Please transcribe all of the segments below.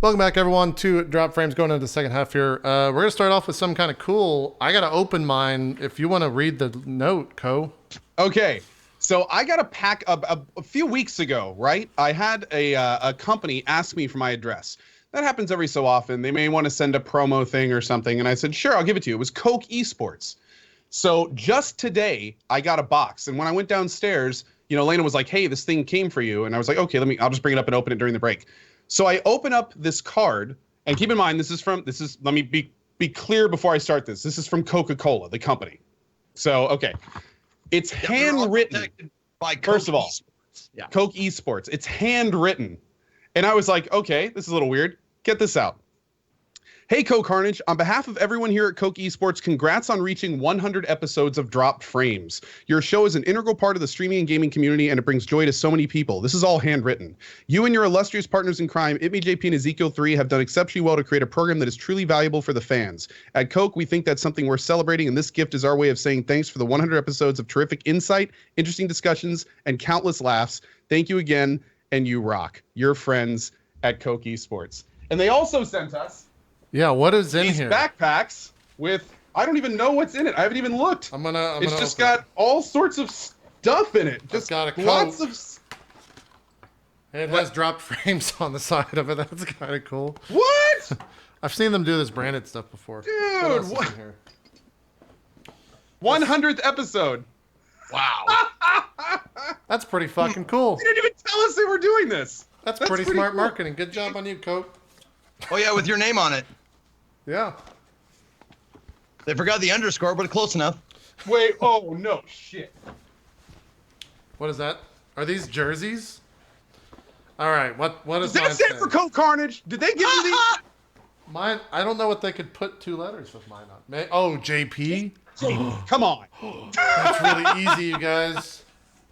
Welcome back, everyone, to Drop Frames going into the second half here. We're going to start off with some kind of cool. I got to open mine if you want to read the note, Co. Okay. So I got a pack a few weeks ago, right? I had a company ask me for my address. That happens every so often. They may want to send a promo thing or something. And I said, sure, I'll give it to you. It was Coke Esports. So just today, I got a box. And when I went downstairs, you know, Lena was like, hey, this thing came for you. And I was like, okay, I'll just bring it up and open it during the break. So I open up this card. And keep in mind, let me be clear before I start this. This is from Coca-Cola, the company. So, okay. It's handwritten. By Coke First of all, Esports. Yeah. Coke Esports. It's handwritten. And I was like, okay, this is a little weird. Get this out. Hey, CohhCarnage, on behalf of everyone here at Coke Esports, congrats on reaching 100 episodes of Dropped Frames. Your show is an integral part of the streaming and gaming community, and it brings joy to so many people. This is all handwritten. You and your illustrious partners in crime, itmeJP and Ezekiel3, have done exceptionally well to create a program that is truly valuable for the fans. At Coke, we think that's something worth celebrating, and this gift is our way of saying thanks for the 100 episodes of terrific insight, interesting discussions, and countless laughs. Thank you again, and you rock. Your friends at Coke Esports. And they also sent us Yeah, what is in these here? backpacks with, I don't even know what's in it. I haven't even looked. It's just got all sorts of stuff in it. Just got a lots Coke. of. It has Dropped Frames on the side of it. That's kind of cool. What? I've seen them do this branded stuff before. Dude, What else is what? in here? 100th episode. Wow. That's pretty fucking cool. They didn't even tell us they were doing this. That's pretty smart cool. marketing. Good job on you, Coke. Oh yeah, with your name on it. Yeah. They forgot the underscore, but close enough. Wait, oh no, shit. What is that? Are these jerseys? All right. What is Is mine that it say? for CohhCarnage? Did they give you these? Mine. I don't know what they could put two letters with mine on. Oh, JP. Come on. That's really easy, you guys.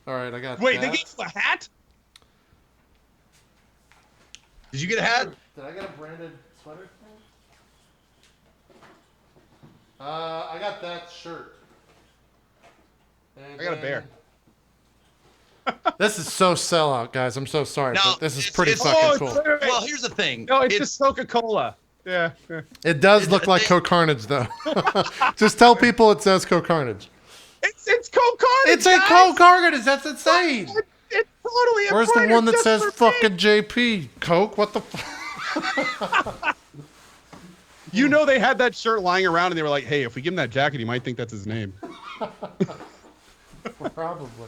All right, I got. Wait, that. they gave you a hat? Did you get a hat? Did I get a branded sweater? I got that shirt. And I got a bear. This is so sellout, guys. I'm so sorry, No, but this is it's- pretty it's- fucking Oh, cool. Well, here's the thing. No, it's just Coca-Cola. Yeah. It does look like CohhCarnage, though. Just tell people it says CohhCarnage. It's CohhCarnage. It's a CohhCarnage. That's insane. It's totally a Where's the brand one that just says for fucking me. JP? Coke? What the fuck? You know they had that shirt lying around and they were like, hey, if we give him that jacket, he might think that's his name. Probably.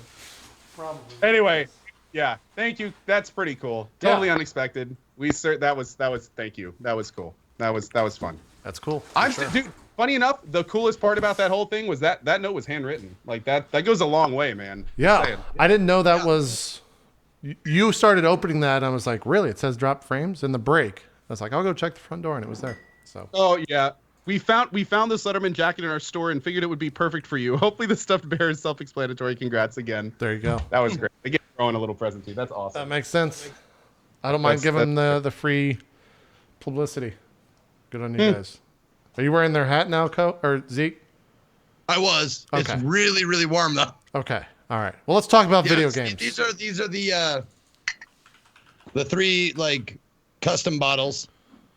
Anyway, yeah, thank you. That's pretty cool. Totally unexpected. That was thank you. That was cool. That was fun. That's cool. Dude, funny enough, the coolest part about that whole thing was that note was handwritten. Like that goes a long way, man. Yeah, Saying. I didn't know that was. You started opening that, and I was like, really? It says Drop Frames in the break. I was like, I'll go check the front door, and it was there. So. Oh yeah. We found this Letterman jacket in our store and figured it would be perfect for you. Hopefully the stuffed bear is self-explanatory. Congrats again. There you go. That was great. Again, throwing a little present to you. That's awesome. That makes sense. I don't mind giving the free publicity. Good on you guys. Are you wearing their hat now, or Zeke? I was. Okay. It's really, really warm though. Okay. All right. Well, let's talk about video Yeah, games. These are the three like custom bottles.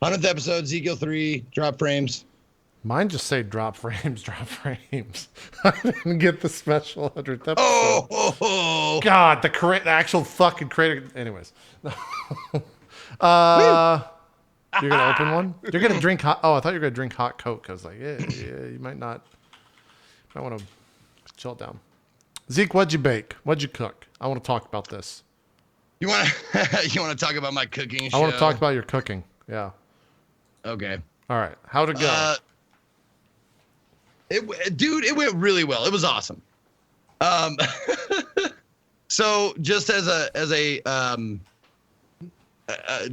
100th episode, Ezekiel 3, Drop Frames. Mine just say Drop Frames, Drop Frames. I didn't get the special 100th episode. Oh, God, the actual fucking creator. Anyways. You're gonna open one? You're gonna drink hot. Oh, I thought you were gonna drink hot Coke. I was like, yeah, you might not. I want to chill down. Zeke, what'd you bake? What'd you cook? I want to talk about this. You want to talk about my cooking show? I want to talk about your cooking. Yeah. Okay. All right. How'd it go? It went really well. It was awesome. So just as a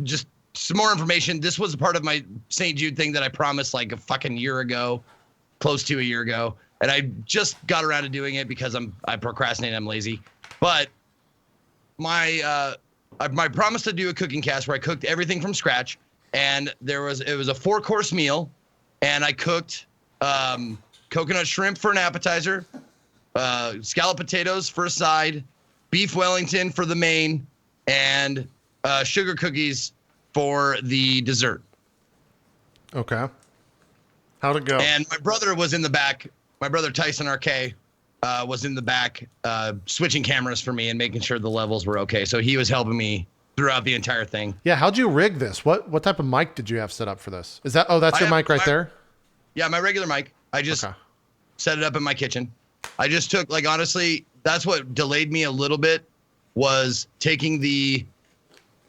just some more information. This was a part of my St. Jude thing that I promised like a fucking year ago, close to a year ago, and I just got around to doing it because I procrastinate. I'm lazy, but my promise to do a cooking cast where I cooked everything from scratch, and it was a 4-course meal, and I cooked coconut shrimp for an appetizer, scalloped potatoes for a side, beef Wellington for the main, and sugar cookies for the dessert. Okay. How'd it go? And my brother was in the back. My brother Tyson RK was in the back switching cameras for me and making sure the levels were okay. So he was helping me throughout the entire thing. Yeah, how'd you rig this? What type of mic did you have set up for this? Is that that's your mic right there? Yeah, my regular mic. I just set it up in my kitchen. I just took, like, honestly, that's what delayed me a little bit, was taking the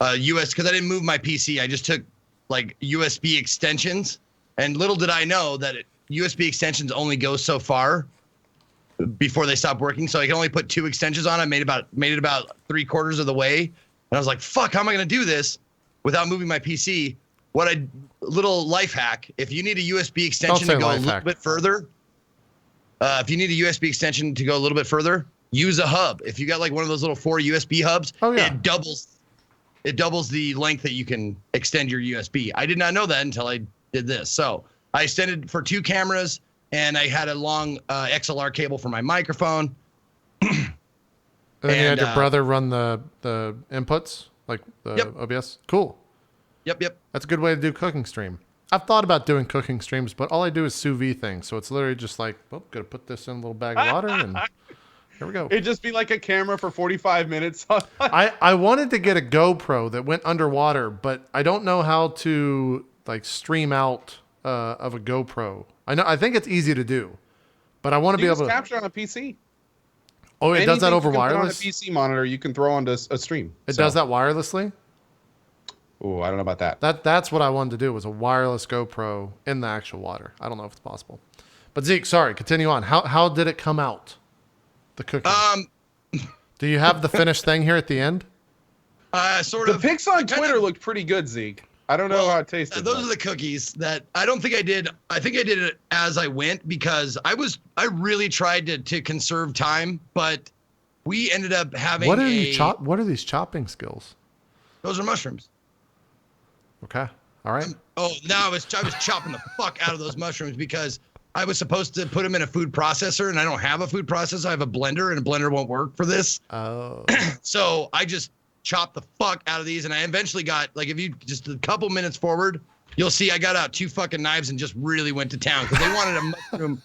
because I didn't move my PC. I just took like USB extensions, and little did I know that USB extensions only go so far before they stop working. So I can only put 2 extensions on. I made it about 3/4 of the way, and I was like, "Fuck, how am I gonna do this without moving my PC?" Little life hack: if you need a USB extension to go a little bit further, use a hub. If you got like one of those little 4 USB hubs, it doubles the length that you can extend your USB. I did not know that until I did this. So I extended for 2 cameras, and I had a long XLR cable for my microphone. And then you had your brother run the inputs, like the OBS? Cool. Yep. That's a good way to do cooking stream. I've thought about doing cooking streams, but all I do is sous vide things. So it's literally just like, gotta put this in a little bag of water, and here we go. It'd just be like a camera for 45 minutes. I wanted to get a GoPro that went underwater, but I don't know how to like stream out of a GoPro. I think it's easy to do, but I want to be able to capture on a PC. Oh, it does that over wireless? On a PC monitor, you can throw onto a stream. It does that wirelessly? Oh, I don't know about that. That's what I wanted to do, was a wireless GoPro in the actual water. I don't know if it's possible. But Zeke, sorry, continue on. How did it come out? The cooking. Do you have the finished thing here at the end? Sort of. The pics on Twitter looked pretty good, Zeke. I don't know how it tasted. Those are the cookies that I don't think I did. I think I did it as I went, because I really tried to conserve time, but we ended up having What are these chopping skills? Those are mushrooms. Okay. All right. I was chopping the fuck out of those mushrooms, because I was supposed to put them in a food processor, and I don't have a food processor. I have a blender, and a blender won't work for this. Oh. So I just chopped the fuck out of these, and I eventually got, like, if you just a couple minutes forward, you'll see I got out 2 fucking knives and just really went to town, because they wanted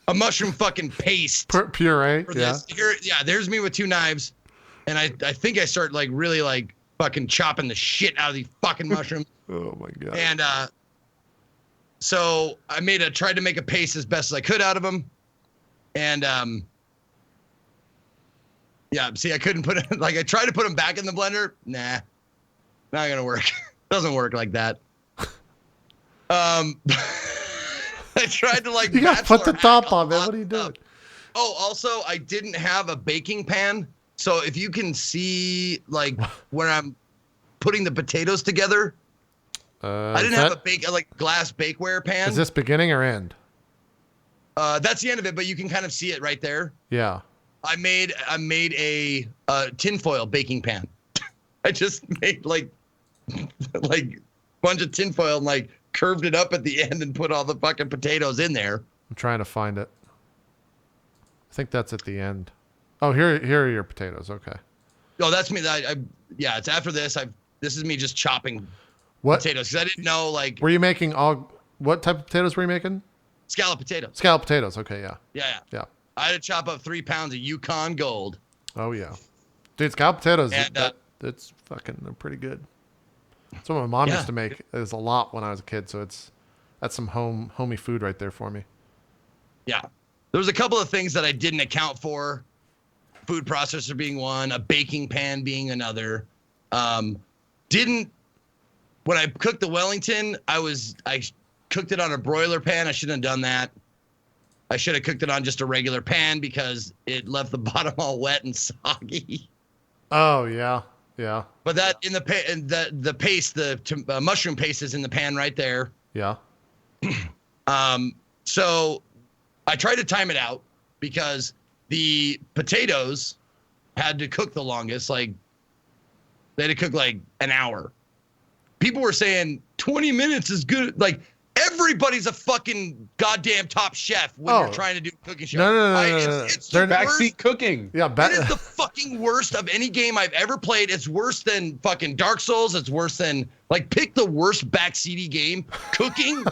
a mushroom fucking paste puree. For this. There's me with 2 knives, and I think I start like really like fucking chopping the shit out of these fucking mushrooms. Oh my god. And so I tried to make a paste as best as I could out of them, and I couldn't put it, like, I tried to put them back in the blender. Nah, not gonna work. Doesn't work like that. I tried to like. You gotta put the top on, man. What are you doing? Oh, also, I didn't have a baking pan, so if you can see, like, when I'm putting the potatoes together, I didn't have a glass bakeware pan. Is this beginning or end? That's the end of it, but you can kind of see it right there. Yeah. I made a tinfoil baking pan. I just made like bunch of tinfoil and like curved it up at the end and put all the fucking potatoes in there. I'm trying to find it. I think that's at the end. Oh, here are your potatoes. Okay. Oh, that's me. It's after this. This is me just chopping potatoes, because I didn't know, like. Were you making what type of potatoes were you making? Scallop potatoes. Scallop potatoes. Okay. Yeah. Yeah. I had to chop up 3 pounds of Yukon Gold. Oh yeah, dude, scallop potatoes. It's fucking. They're pretty good. That's what my mom used to make. It was a lot when I was a kid, so that's some homey food right there for me. Yeah, there was a couple of things that I didn't account for. Food processor being one, a baking pan being another. When I cooked the Wellington, I cooked it on a broiler pan. I shouldn't have done that. I should have cooked it on just a regular pan, because it left the bottom all wet and soggy. Oh yeah. But that in the paste, the mushroom paste is in the pan right there. Yeah. So I tried to time it out, because the potatoes had to cook the longest. Like, they had to cook like an hour. People were saying 20 minutes is good. Like, everybody's a fucking goddamn top chef when you're trying to do a cooking show. No. It's They're backseat cooking. Yeah, it is the fucking worst of any game I've ever played. It's worse than fucking Dark Souls. It's worse than Like, pick the worst backseaty game. Cooking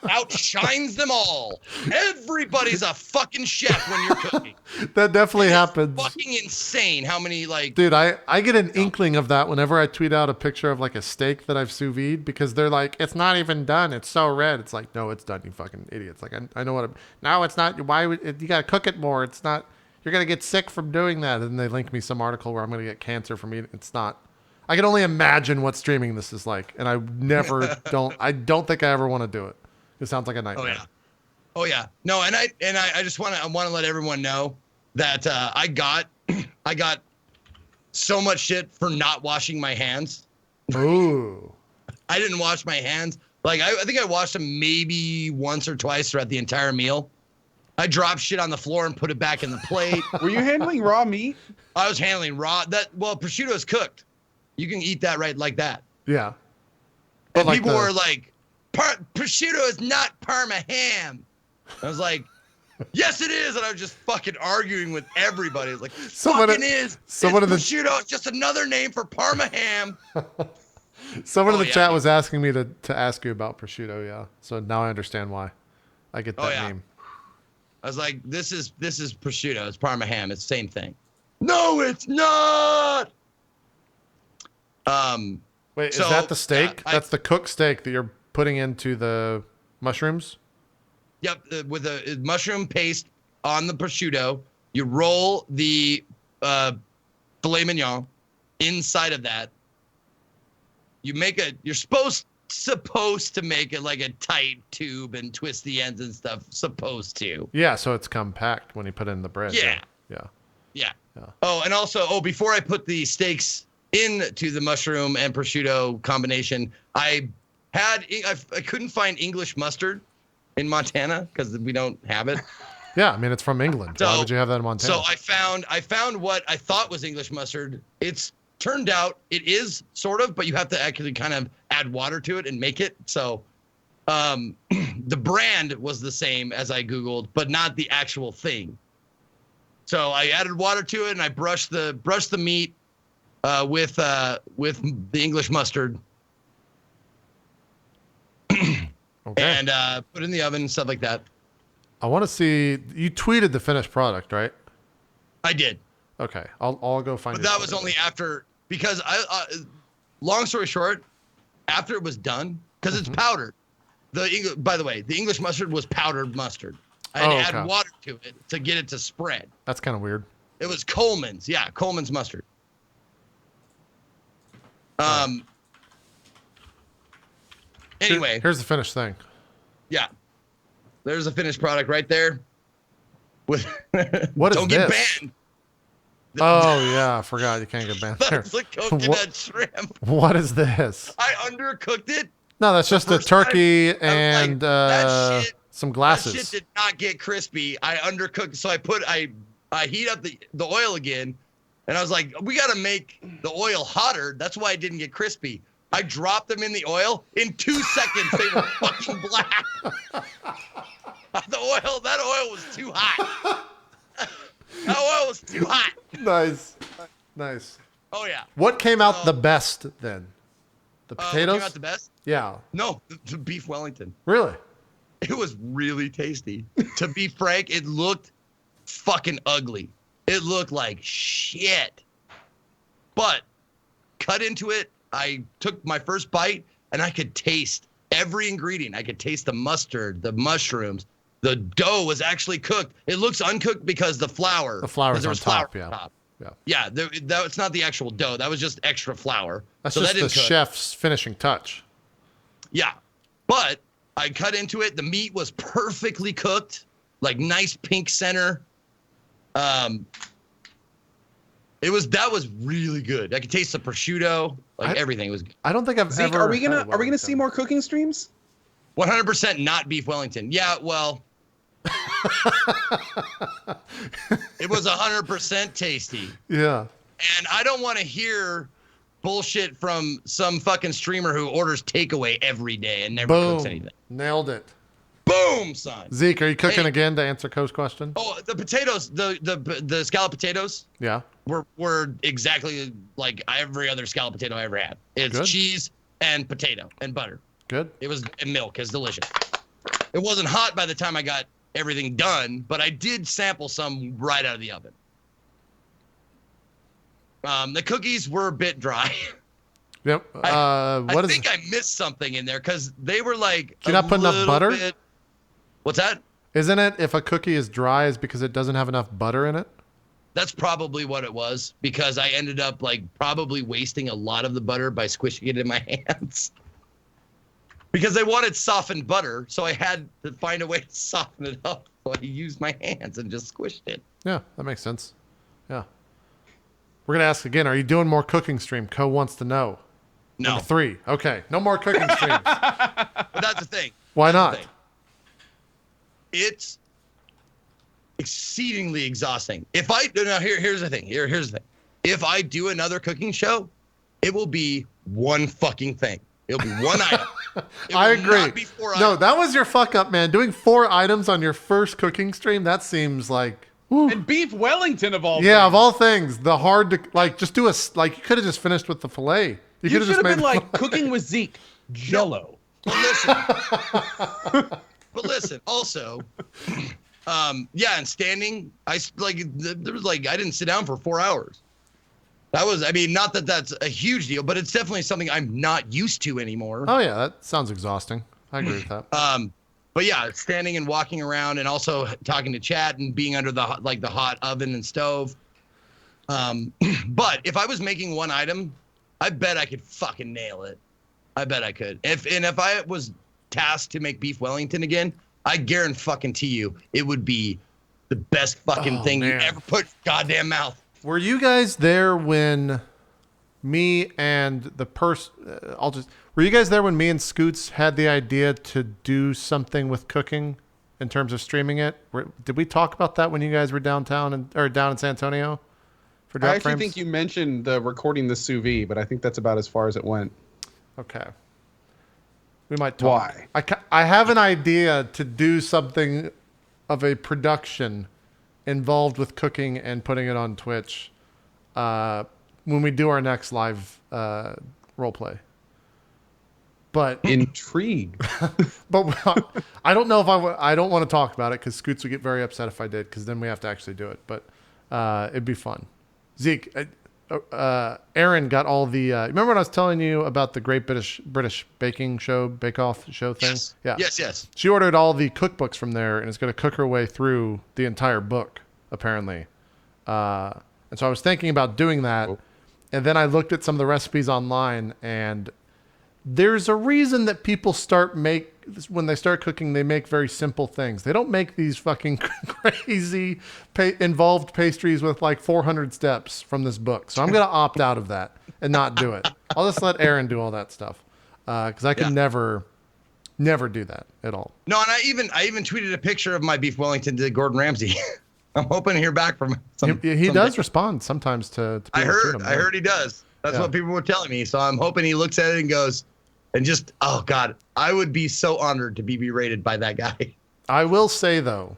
outshines them all. Everybody's a fucking chef when you're cooking. That definitely happens. Fucking insane how many, like... Dude, I get an inkling of that whenever I tweet out a picture of like a steak that I've sous vide, because they're like, it's not even done. It's so red. It's like, no, it's done, you fucking idiots. Like, I know what I'm... No, it's not. Why would... You got to cook it more. It's not... You're going to get sick from doing that. And they link me some article where I'm going to get cancer from eating. It's not... I can only imagine what streaming this is like, and I don't think I ever want to do it. It sounds like a nightmare. Oh yeah. No, and I just want to let everyone know that I got so much shit for not washing my hands. Ooh. I didn't wash my hands. Like I think I washed them maybe once or twice throughout the entire meal. I dropped shit on the floor and put it back in the plate. Were you handling raw meat? I was handling raw. Prosciutto is cooked. You can eat that right like that. Yeah. And like people were like, prosciutto is not Parma ham. I was like, yes, it is. And I was just fucking arguing with everybody. It's like, prosciutto is just another name for Parma ham. Someone in the chat was asking me to ask you about prosciutto. Yeah. So now I understand why. I get that name. I was like, this is prosciutto. It's Parma ham. It's the same thing. No, it's not. Wait, is that the steak? That's the cooked steak that you're putting into the mushrooms? Yep, with a mushroom paste on the prosciutto. You roll the filet mignon inside of that. You're supposed to make it like a tight tube and twist the ends and stuff. Supposed to. Yeah, so it's compact when you put it in the bread. Yeah. Oh, and also, before I put the steaks into the mushroom and prosciutto combination, I couldn't find English mustard in Montana because we don't have it. Yeah, I mean it's from England. Why would you have that in Montana? So I found what I thought was English mustard. It's turned out it is sort of, but you have to actually kind of add water to it and make it. So the brand was the same as I Googled, but not the actual thing. So I added water to it and I brushed the meat with the English mustard. And put it in the oven and stuff like that. I want to see, you tweeted the finished product, right? I did. Okay, I'll go find it. But that was only after, because long story short, after it was done, because it's powdered. By the way, the English mustard was powdered mustard. I had to add water to it to get it to spread. That's kind of weird. It was Coleman's. Yeah, Coleman's mustard. Anyway. Here's the finished thing. Yeah. There's a finished product right there. What is don't this? Get banned. Oh, yeah. I forgot you can't get banned there. That's the coconut shrimp. What is this? I undercooked it. No, that's just a turkey and some glasses. That shit did not get crispy. I undercooked. So I heat up the oil again. And I was like, we got to make the oil hotter. That's why it didn't get crispy. I dropped them in the oil. In 2 seconds, they were fucking black. That oil was too hot. That oil was too hot. Nice. Oh, yeah. What came out the best then? The potatoes? What came out the best? Yeah. No, the beef Wellington. Really? It was really tasty. To be frank, it looked fucking ugly. It looked like shit. But cut into it, I took my first bite and I could taste every ingredient. I could taste the mustard, the mushrooms. The dough was actually cooked. It looks uncooked because the flour. The flour's on top, Yeah, it's not the actual dough. That was just extra flour. That's just the chef's finishing touch. Yeah, but I cut into it. The meat was perfectly cooked, like nice pink center. That was really good. I could taste the prosciutto, everything was good. I don't think I've ever. Are we gonna see more cooking streams? 100% not beef Wellington. Yeah, well, it was 100% tasty. Yeah. And I don't want to hear bullshit from some fucking streamer who orders takeaway every day and never cooks anything. Nailed it. Boom, son. Zeke, are you cooking again to answer Co's question? Oh, the potatoes, the scallop potatoes. Yeah. Were exactly like every other scallop potato I ever had. It's cheese and potato and butter. Good. It was and milk. It's delicious. It wasn't hot by the time I got everything done, but I did sample some right out of the oven. The cookies were a bit dry. Yep. I think I missed something in there because they were like. Did you not put enough butter? What's that? Isn't it if a cookie is dry is because it doesn't have enough butter in it? That's probably what it was because I ended up like probably wasting a lot of the butter by squishing it in my hands. Because I wanted softened butter, so I had to find a way to soften it up. So I used my hands and just squished it. Yeah, that makes sense. Yeah. We're gonna ask again. Are you doing more cooking stream? Co wants to know. No. Number 3. Okay. No more cooking streams. But that's the thing. Why not? It's exceedingly exhausting. If I here's the thing. Here's the thing. If I do another cooking show, it will be one fucking thing. It'll be one item. I agree. No, that was your fuck up, man. Doing 4 items on your first cooking stream, that seems like. Whew. And beef Wellington of all things. of all things. The hard to like just do you could have just finished with the filet. You should have been like cooking with Zeke. Jello. But listen, also, and standing, there was like I didn't sit down for 4 hours. That was, not that that's a huge deal, but it's definitely something I'm not used to anymore. Oh yeah, that sounds exhausting. I agree with that. But yeah, standing and walking around and also talking to chat and being under the hot oven and stove. But if I was making one item, I bet I could fucking nail it. I bet I could. If I was tasked to make beef Wellington again, I guarantee you it would be the best fucking thing you ever put in your goddamn mouth. Were you guys there when me and the person? Were you guys there when me and Scoots had the idea to do something with cooking in terms of streaming it? Did we talk about that when you guys were downtown or down in San Antonio? For Drop I actually Frames? think you mentioned the recording the sous vide, but I think that's about as far as it went. Okay. We might talk. Why? I have an idea to do something of a production involved with cooking and putting it on Twitch when we do our next live role play. But intrigued. But I don't know if I don't want to talk about it because Scoots would get very upset if I did because then we have to actually do it. But it'd be fun. Zeke, Aaron got all the. Remember when I was telling you about the Great British Baking Show, Bake Off show thing? Yes. Yeah. Yes. She ordered all the cookbooks from there and is going to cook her way through the entire book, apparently. And so I was thinking about doing that, and then I looked at some of the recipes online, and there's a reason that people when they start cooking, they make very simple things. They don't make these fucking crazy involved pastries with like 400 steps from this book. So I'm going to opt out of that and not do it. I'll just let Aaron do all that stuff. Cause I can never do that at all. No. And I even tweeted a picture of my beef Wellington to Gordon Ramsay. I'm hoping to hear back from him. He does respond sometimes to I heard he does. That's what people were telling me. So I'm hoping he looks at it and goes, and just, oh God, I would be so honored to be berated by that guy. I will say though,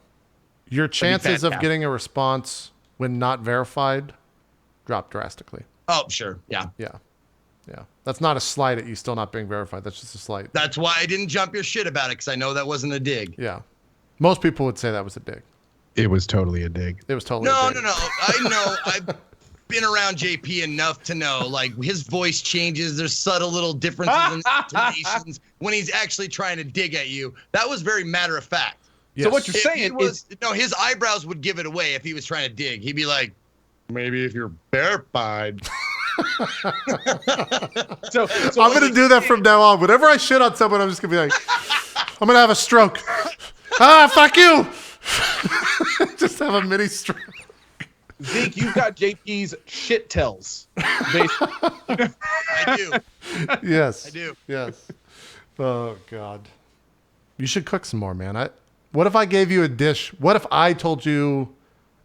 your chances of getting a response when not verified drop drastically. Oh, sure. Yeah. That's not a slight at you still not being verified. That's just a slight. That's why I didn't jump your shit about it because I know that wasn't a dig. Yeah. Most people would say that was a dig. It was totally a dig. It was totally a dig. No. I know. I've been around JP enough to know, like, his voice changes. There's subtle little differences in intonations when he's actually trying to dig at you. That was very matter of fact. Yes. So what you're saying is... No, his eyebrows would give it away if he was trying to dig. He'd be like, maybe if you're verified. so I'm going to do that from now on. Whenever I shit on someone, I'm just going to be like, I'm going to have a stroke. Fuck you. Just have a mini stroke. Zeke, you've got JP's shit tells. I do. Yes. I do. Yes. Oh God. You should cook some more, man. What if I gave you a dish? What if I told you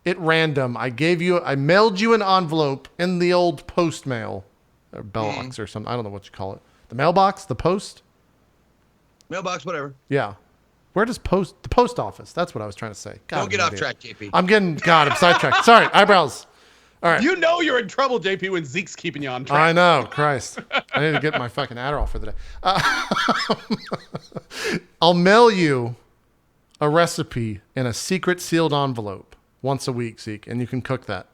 at random, I mailed you an envelope in the old post mail or bellbox or something. I don't know what you call it. The mailbox, the post? Mailbox, whatever. Yeah. Where does the post office? That's what I was trying to say. God, Don't get off track, JP. I'm sidetracked. Sorry, eyebrows. All right. You know you're in trouble, JP, when Zeke's keeping you on track. I know, Christ. I need to get my fucking Adderall for the day. I'll mail you a recipe in a secret sealed envelope once a week, Zeke, and you can cook that.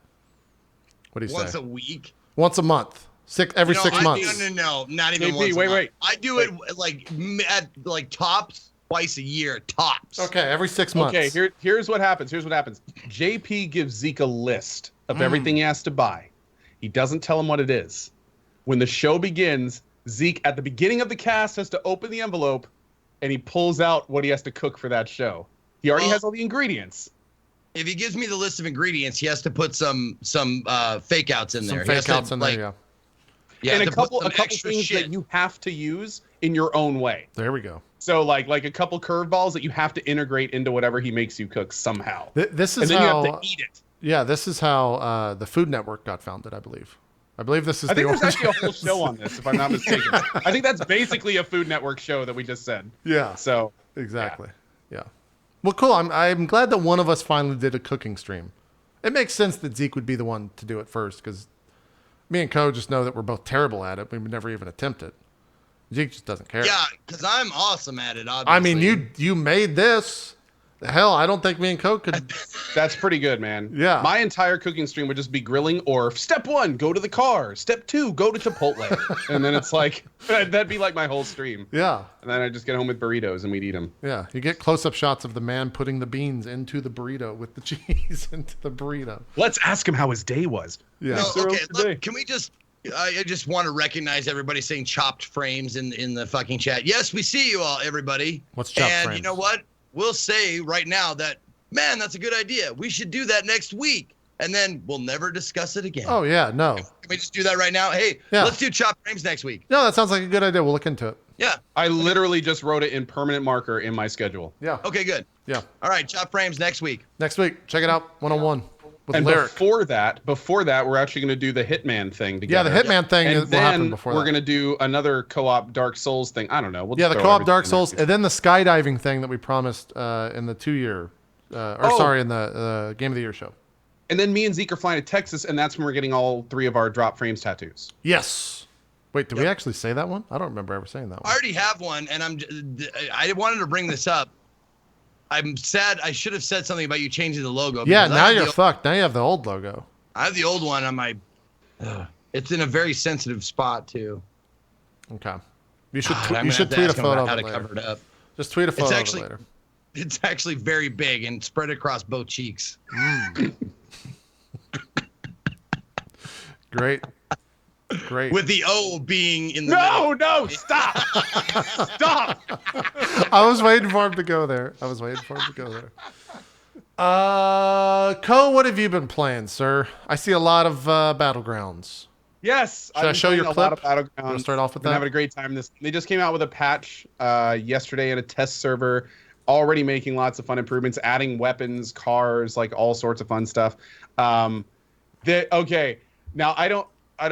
What do you say? Once a week? Once a month. Every 6 months. No, not even JP, once a month. wait. I do it like at like tops twice a year, tops. Okay, every 6 months. Okay, here's what happens. JP gives Zeke a list of everything he has to buy. He doesn't tell him what it is. When the show begins, Zeke, at the beginning of the cast, has to open the envelope, and he pulls out what he has to cook for that show. He already has all the ingredients. If he gives me the list of ingredients, he has to put some fake outs in there. Some fake outs in there, yeah. Yeah, and a couple extra things shit that you have to use in your own way. There we go. So like a couple curveballs that you have to integrate into whatever he makes you cook somehow. This is and then how you have to eat it. Yeah, this is how the Food Network got founded, I believe. I believe this is I think there's origin. actually a whole show on this, if I'm not mistaken. I think that's basically a Food Network show that we just said. Yeah. So exactly. Yeah. Well, cool. I'm glad that one of us finally did a cooking stream. It makes sense that Zeke would be the one to do it first because me and Co just know that we're both terrible at it. We would never even attempt it. Zeke just doesn't care. Yeah, because I'm awesome at it, obviously. I mean, you made this. Hell, I don't think me and Co could. That's pretty good, man. Yeah. My entire cooking stream would just be grilling or step 1, go to the car. Step 2, go to Chipotle. And then it's like, that'd be like my whole stream. Yeah. And then I just get home with burritos and we'd eat them. Yeah. You get close-up shots of the man putting the beans into the burrito with the cheese into the burrito. Let's ask him how his day was. Yeah. No, okay, look, can we just... I just want to recognize everybody saying chopped frames in the fucking chat. Yes, we see you all, everybody. What's chopped frames? frames? You know what? We'll say right now that, man, that's a good idea. We should do that next week. And then we'll never discuss it again. Oh, yeah. No. Can we just do that right now? Hey, Yeah. let's do chopped frames next week. No, that sounds like a good idea. We'll look into it. Yeah. I literally just wrote it in permanent marker in my schedule. Yeah. Okay, good. Yeah. All right, chopped frames next week. Next week. Check it out. 101 with And Lyric. before that, we're actually going to do the Hitman thing Yeah, together. the Hitman thing And will happen then before we're that. going to do another co-op Dark Souls thing. I don't know. We'll Yeah, just the throw co-op everything Dark in Souls, there. and then the skydiving thing that we promised in the 2-year, in the Game of the Year show. And then me and Zeke are flying to Texas, and that's when we're getting all 3 of our drop frames tattoos. Yes. Wait, did we actually say that one? I don't remember ever saying that I one. already have one, and I wanted to bring this up. I'm sad. I should have said something about you changing the logo. Yeah, because now you're fucked. Now you have the old logo. I have the old one on my. It's in a very sensitive spot too. Okay. You should I'm you gonna should have to tweet a ask him photo about of how it to later. cover it up. Just tweet a photo of it actually- later. It's actually very big and spread across both cheeks. Great. Great. With the O being in the No, stop! Stop! I was waiting for him to go there. Co, what have you been playing, sir? I see a lot of Battlegrounds. Yes. Should I show your a lot of clip? Battlegrounds. Wanna start off with Been that? having a great time. They just came out with a patch yesterday in a test server. Already making lots of fun improvements, adding weapons, cars, like all sorts of fun stuff. Okay, now I don't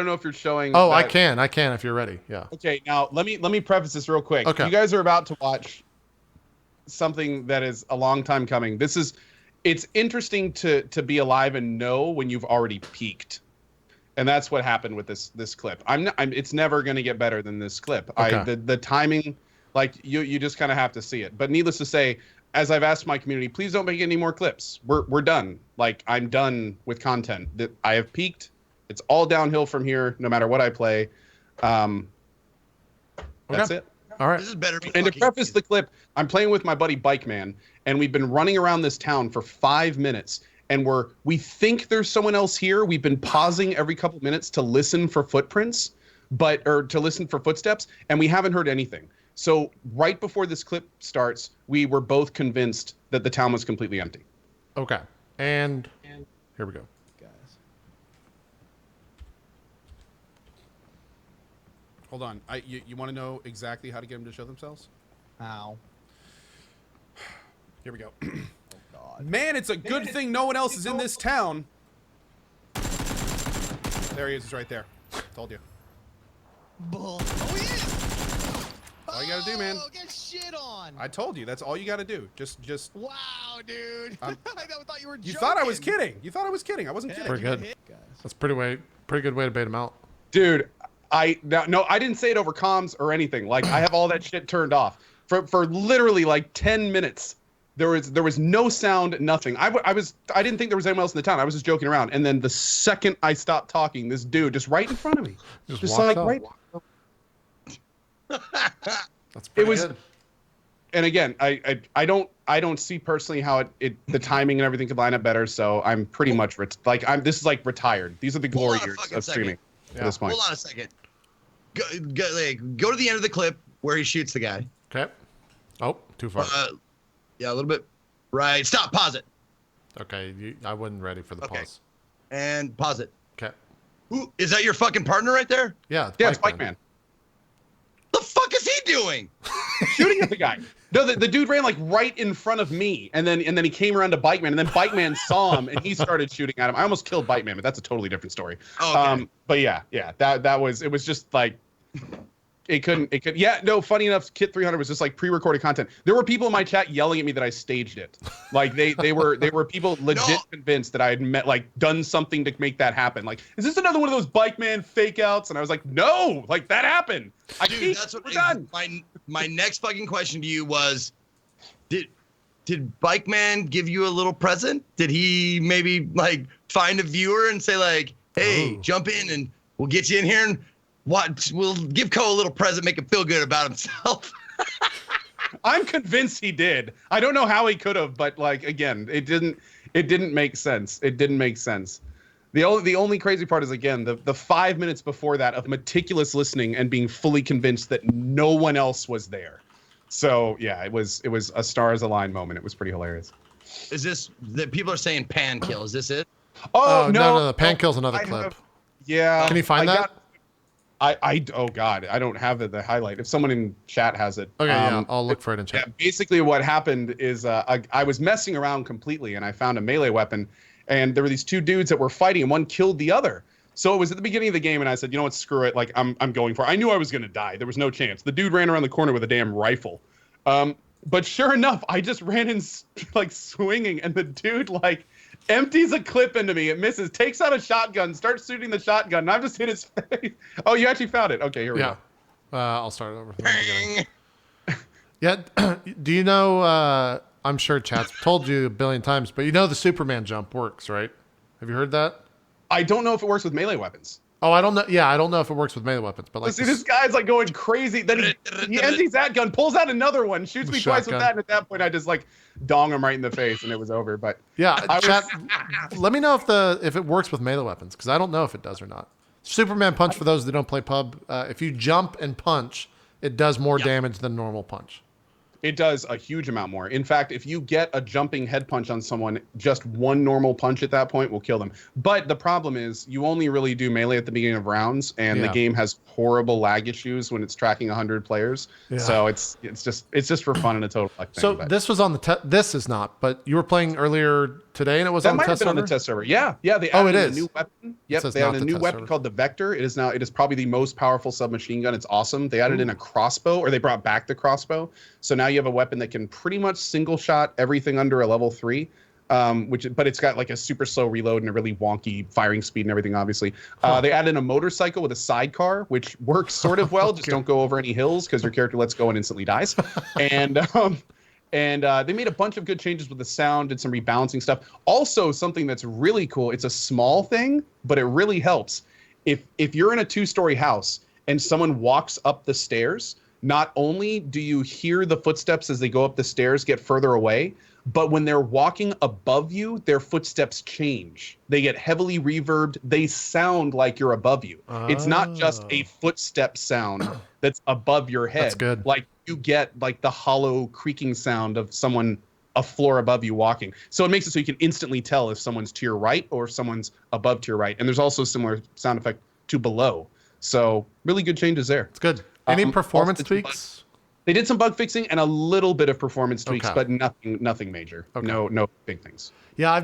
know if you're showing. Oh, that. I can if you're ready. Yeah. Okay, now let me preface this real quick. Okay. You guys are about to watch something that is a long time coming. It's interesting to be alive and know when you've already peaked. And that's what happened with this clip. It's never going to get better than this clip. Okay. The timing, like you just kind of have to see it. But needless to say, as I've asked my community, please don't make any more clips. We're done. Like, I'm done with content. That I have peaked. It's all downhill from here, no matter what I play. That's it. All right. This is better. And to preface the clip, I'm playing with my buddy Bike Man, and we've been running around this town for 5 minutes. And we think there's someone else here. We've been pausing every couple minutes to listen for footprints, or to listen for footsteps, and we haven't heard anything. So right before this clip starts, we were both convinced that the town was completely empty. Okay. And here we go. Guys. Hold on. You want to know exactly how to get them to show themselves? Ow. Here we go. Oh, God. Man, it's a good thing no one else is in this town. There he is. He's right there. Told you. Oh, yeah. All you gotta do, man. Get shit on. I told you that's all you got to do. Just. Wow, dude. I thought you were joking. You thought I was kidding. You thought I was kidding. I wasn't kidding. Pretty good. That's pretty good way to bait him out. Dude, I didn't say it over comms or anything. Like, I have all that shit turned off for literally like 10 minutes. There was no sound, nothing. I didn't think there was anyone else in the town. I was just joking around. And then the second I stopped talking, this dude just right in front of me, just like out. right. That's pretty good. And again, I don't see personally how the timing and everything could line up better. So I'm pretty much this is like retired. These are the glory years of streaming at this point. Hold on a second. Go to the end of the clip where he shoots the guy. Okay. Oh, too far. Yeah, a little bit. Right. Stop. Pause it. Okay. I wasn't ready for the pause. And pause it. Okay. Ooh, is that your fucking partner right there? Yeah. It's Bike Man. The fuck is he doing? Shooting at the guy. No, the dude ran like right in front of me, and then he came around to Bike Man, and then Bike Man saw him, and he started shooting at him. I almost killed Bike Man, but that's a totally different story. Oh, okay. But yeah, it was just like it couldn't. Yeah, no. Funny enough, Kit 300 was just like pre-recorded content. There were people in my chat yelling at me that I staged it. Like they were people legit convinced that I had done something to make that happen. Like, is this another one of those Bike Man fake outs? And I was like, no, like that happened. Dude, that's what we're done. My next fucking question to you was, did Bike Man give you a little present? Did he maybe like find a viewer and say like, hey, jump in and we'll get you in here and we'll give Cohh a little present, make him feel good about himself. I'm convinced he did. I don't know how he could have, but like again, it didn't make sense. It didn't make sense. The only crazy part is again the 5 minutes before that of meticulous listening and being fully convinced that no one else was there. So yeah, it was a stars aligned moment. It was pretty hilarious. Is this that people are saying pan kill? Is this it? Oh no, pan kill's another clip. Yeah. Can you find that? Oh god, I don't have the highlight. If someone in chat has it. Okay, yeah, I'll look for it in chat. Yeah, basically what happened is I was messing around completely and I found a melee weapon, and there were these two dudes that were fighting and one killed the other. So it was at the beginning of the game and I said, you know what, screw it. Like I'm going for it. I knew I was gonna die. There was no chance. The dude ran around the corner with a damn rifle. But sure enough, I just ran in like swinging, and the dude like empties a clip into me. It misses, takes out a shotgun, starts shooting the shotgun, and I've just hit his face. Oh, you actually found it. Okay, here we go. I'll start over. From the beginning. Yeah. Do you know? I'm sure chat's told you a billion times, but you know the Superman jump works, right? Have you heard that? I don't know if it works with melee weapons. Oh, I don't know. Yeah, I don't know if it works with melee weapons, but like see, this guy's like going crazy. Then he empties that gun, pulls out another one, shoots me twice with that, and at that point I just like dong him right in the face, and it was over. But yeah, chat. Let me know if it works with melee weapons, because I don't know if it does or not. Superman punch, for those that don't play pub, if you jump and punch, it does more damage than normal punch. It does a huge amount more. In fact, if you get a jumping head punch on someone, just one normal punch at that point will kill them. But the problem is you only really do melee at the beginning of rounds, and the game has horrible lag issues when it's tracking 100 players. Yeah. So it's just for fun and a total luck thing. So this was on the this is not, but you were playing earlier today and it was on the test server? On the test server. Yeah. They added a new weapon. Yep, they added a new weapon called the Vector. It is probably the most powerful submachine gun. It's awesome. They added in a crossbow, or they brought back the crossbow. So now you have a weapon that can pretty much single shot everything under a level 3. But it's got like a super slow reload and a really wonky firing speed and everything, obviously. They added in a motorcycle with a sidecar, which works sort of well. Just don't go over any hills because your character lets go and instantly dies. And they made a bunch of good changes with the sound and some rebalancing stuff. Also, something that's really cool, it's a small thing, but it really helps. If you're in a 2-story house and someone walks up the stairs, not only do you hear the footsteps as they go up the stairs get further away, but when they're walking above you, their footsteps change. They get heavily reverbed. They sound like you're above you. It's not just a footstep sound that's above your head. That's good. Like you get like the hollow creaking sound of someone a floor above you walking. So it makes it so you can instantly tell if someone's to your right or if someone's above to your right. And there's also a similar sound effect to below. So really good changes there. It's good. Any performance tweaks? They did some bug fixing and a little bit of performance tweaks, but nothing major. Okay. No big things. Yeah,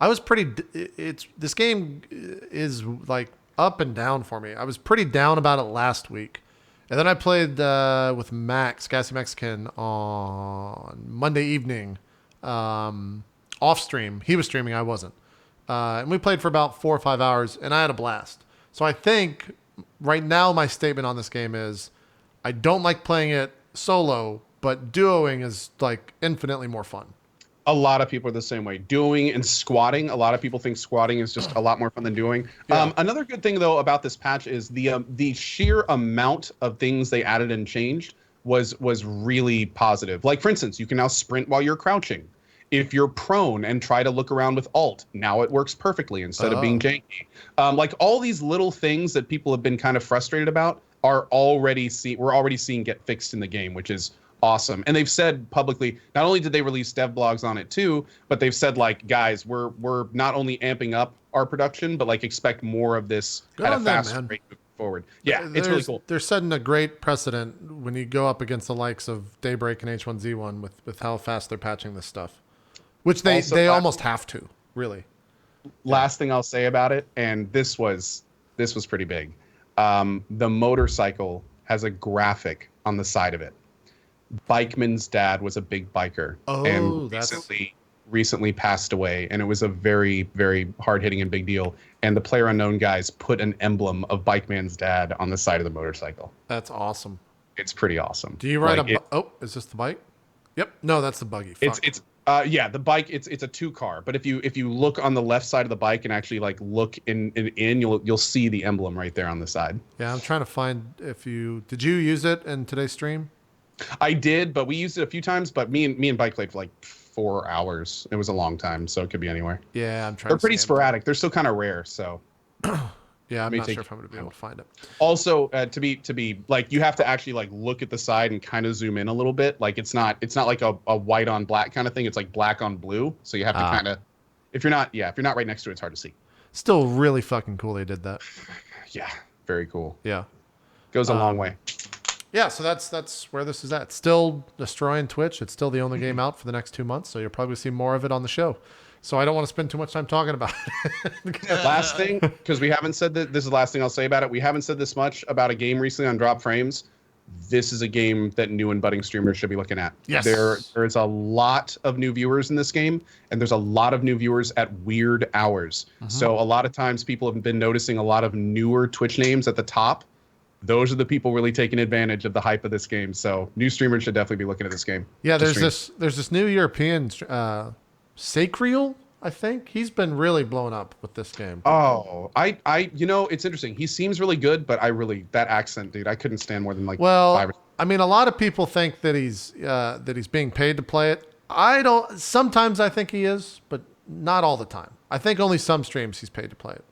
this game is like up and down for me. I was pretty down about it last week. And then I played with Max, Gassy Mexican, on Monday evening, off stream. He was streaming, I wasn't. And we played for about 4 or 5 hours, and I had a blast. So I think right now my statement on this game is I don't like playing it solo, but duoing is like infinitely more fun. A lot of people are the same way. Duoing and squatting. A lot of people think squatting is just a lot more fun than duoing. Yeah. Another good thing though about this patch is the sheer amount of things they added and changed was really positive. Like for instance, you can now sprint while you're crouching. If you're prone and try to look around with alt, now it works perfectly instead of being janky. Like all these little things that people have been kind of frustrated about are we're already seeing get fixed in the game, which is awesome. And they've said publicly, not only did they release dev blogs on it too, but they've said like, guys, we're not only amping up our production, but like expect more of this at a faster rate moving forward. Yeah, it's really cool. They're setting a great precedent when you go up against the likes of Daybreak and H1Z1 with how fast they're patching this stuff. Which they almost have to, really. Last thing I'll say about it, and this was pretty big. The motorcycle has a graphic on the side of it. Bikeman's dad was a big biker and recently passed away, and it was a very, very hard-hitting and big deal. And the PlayerUnknown guys put an emblem of Bikeman's dad on the side of the motorcycle. That's awesome. It's pretty awesome. Do you ride is this the bike? Yep. No, that's the buggy. Fuck. The bike. It's a 2-car. But if you look on the left side of the bike and actually like look in, you'll see the emblem right there on the side. Yeah, I'm trying to find did you use it in today's stream? I did, but we used it a few times. But me and Bike played for like 4 hours. It was a long time, so it could be anywhere. Yeah, I'm trying. They're pretty sporadic. They're still kind of rare. So. Yeah, I'm not sure if I'm going to be able to find it. Also, to be like, you have to actually like look at the side and kind of zoom in a little bit. Like it's not like a white on black kind of thing. It's like black on blue. So you have to kind of, if you're not right next to it, it's hard to see. Still really fucking cool they did that. Yeah, very cool. Yeah, goes a long way. Yeah, so that's where this is at. It's still destroying Twitch. It's still the only game out for the next 2 months, so you'll probably see more of it on the show. So I don't want to spend too much time talking about it. Last thing, because we haven't said that. This is the last thing I'll say about it. We haven't said this much about a game recently on Drop Frames. This is a game that new and budding streamers should be looking at. Yes. There's a lot of new viewers in this game, and there's a lot of new viewers at weird hours. So a lot of times people have been noticing a lot of newer Twitch names at the top. Those are the people really taking advantage of the hype of this game. So new streamers should definitely be looking at this game. Yeah, there's this new European Sacriel, I think. He's been really blown up with this game. Oh, it's interesting. He seems really good, but that accent, dude, I couldn't stand more than like 5 or 6. I mean, a lot of people think that he's being paid to play it. Sometimes I think he is, but not all the time. I think only some streams he's paid to play it.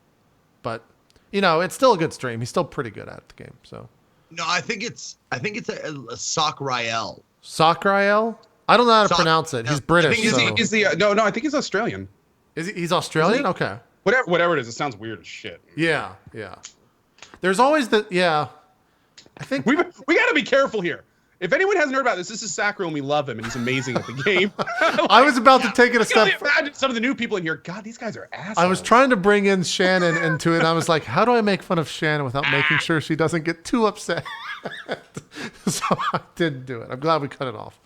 But, it's still a good stream. He's still pretty good at the game, so. No, I think it's a Sacriel. Sacriel? I don't know how to pronounce it. He's British. No, I think he's Australian. He's Australian? Okay. Whatever it is, it sounds weird as shit. Yeah. There's always I think we got to be careful here. If anyone hasn't heard about this is Sacriel, and we love him, and he's amazing at the game. I was about to take it a step. Imagine some of the new people in here. God, these guys are assholes. I was trying to bring in Shannon into it, and I was like, how do I make fun of Shannon without making sure she doesn't get too upset? So I didn't do it. I'm glad we cut it off.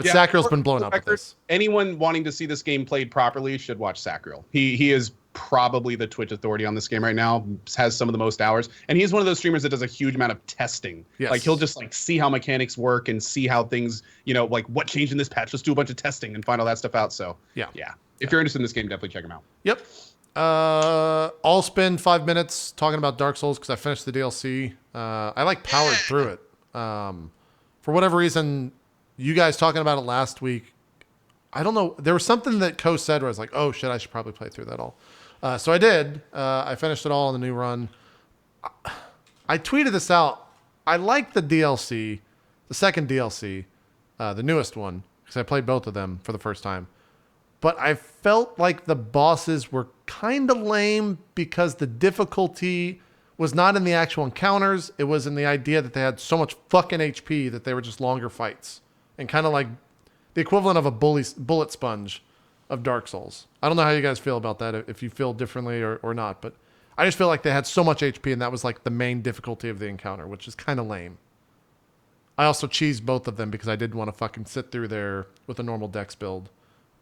Sacriel's been blown up with this. Anyone wanting to see this game played properly should watch Sacriel. He is probably the Twitch authority on this game right now, has some of the most hours, and he's one of those streamers that does a huge amount of testing. Yes. Like he'll just like see how mechanics work and see how things, like what changed in this patch. Let's do a bunch of testing and find all that stuff out. So yeah. If you're interested in this game, definitely check him out. Yep. I'll spend 5 minutes talking about Dark Souls because I finished the DLC. I powered through it. For whatever reason, you guys talking about it last week, I don't know. There was something that Ko said where I was like, oh shit, I should probably play through that all. So I did. I finished it all on the new run. I tweeted this out. I like the DLC, the second DLC, the newest one, because I played both of them for the first time. But I felt like the bosses were kind of lame because the difficulty was not in the actual encounters. It was in the idea that they had so much fucking HP that they were just longer fights. And kind of like the equivalent of a bullet sponge of Dark Souls. I don't know how you guys feel about that, if you feel differently or not. But I just feel like they had so much HP and that was like the main difficulty of the encounter, which is kind of lame. I also cheesed both of them because I didn't want to fucking sit through there with a normal dex build.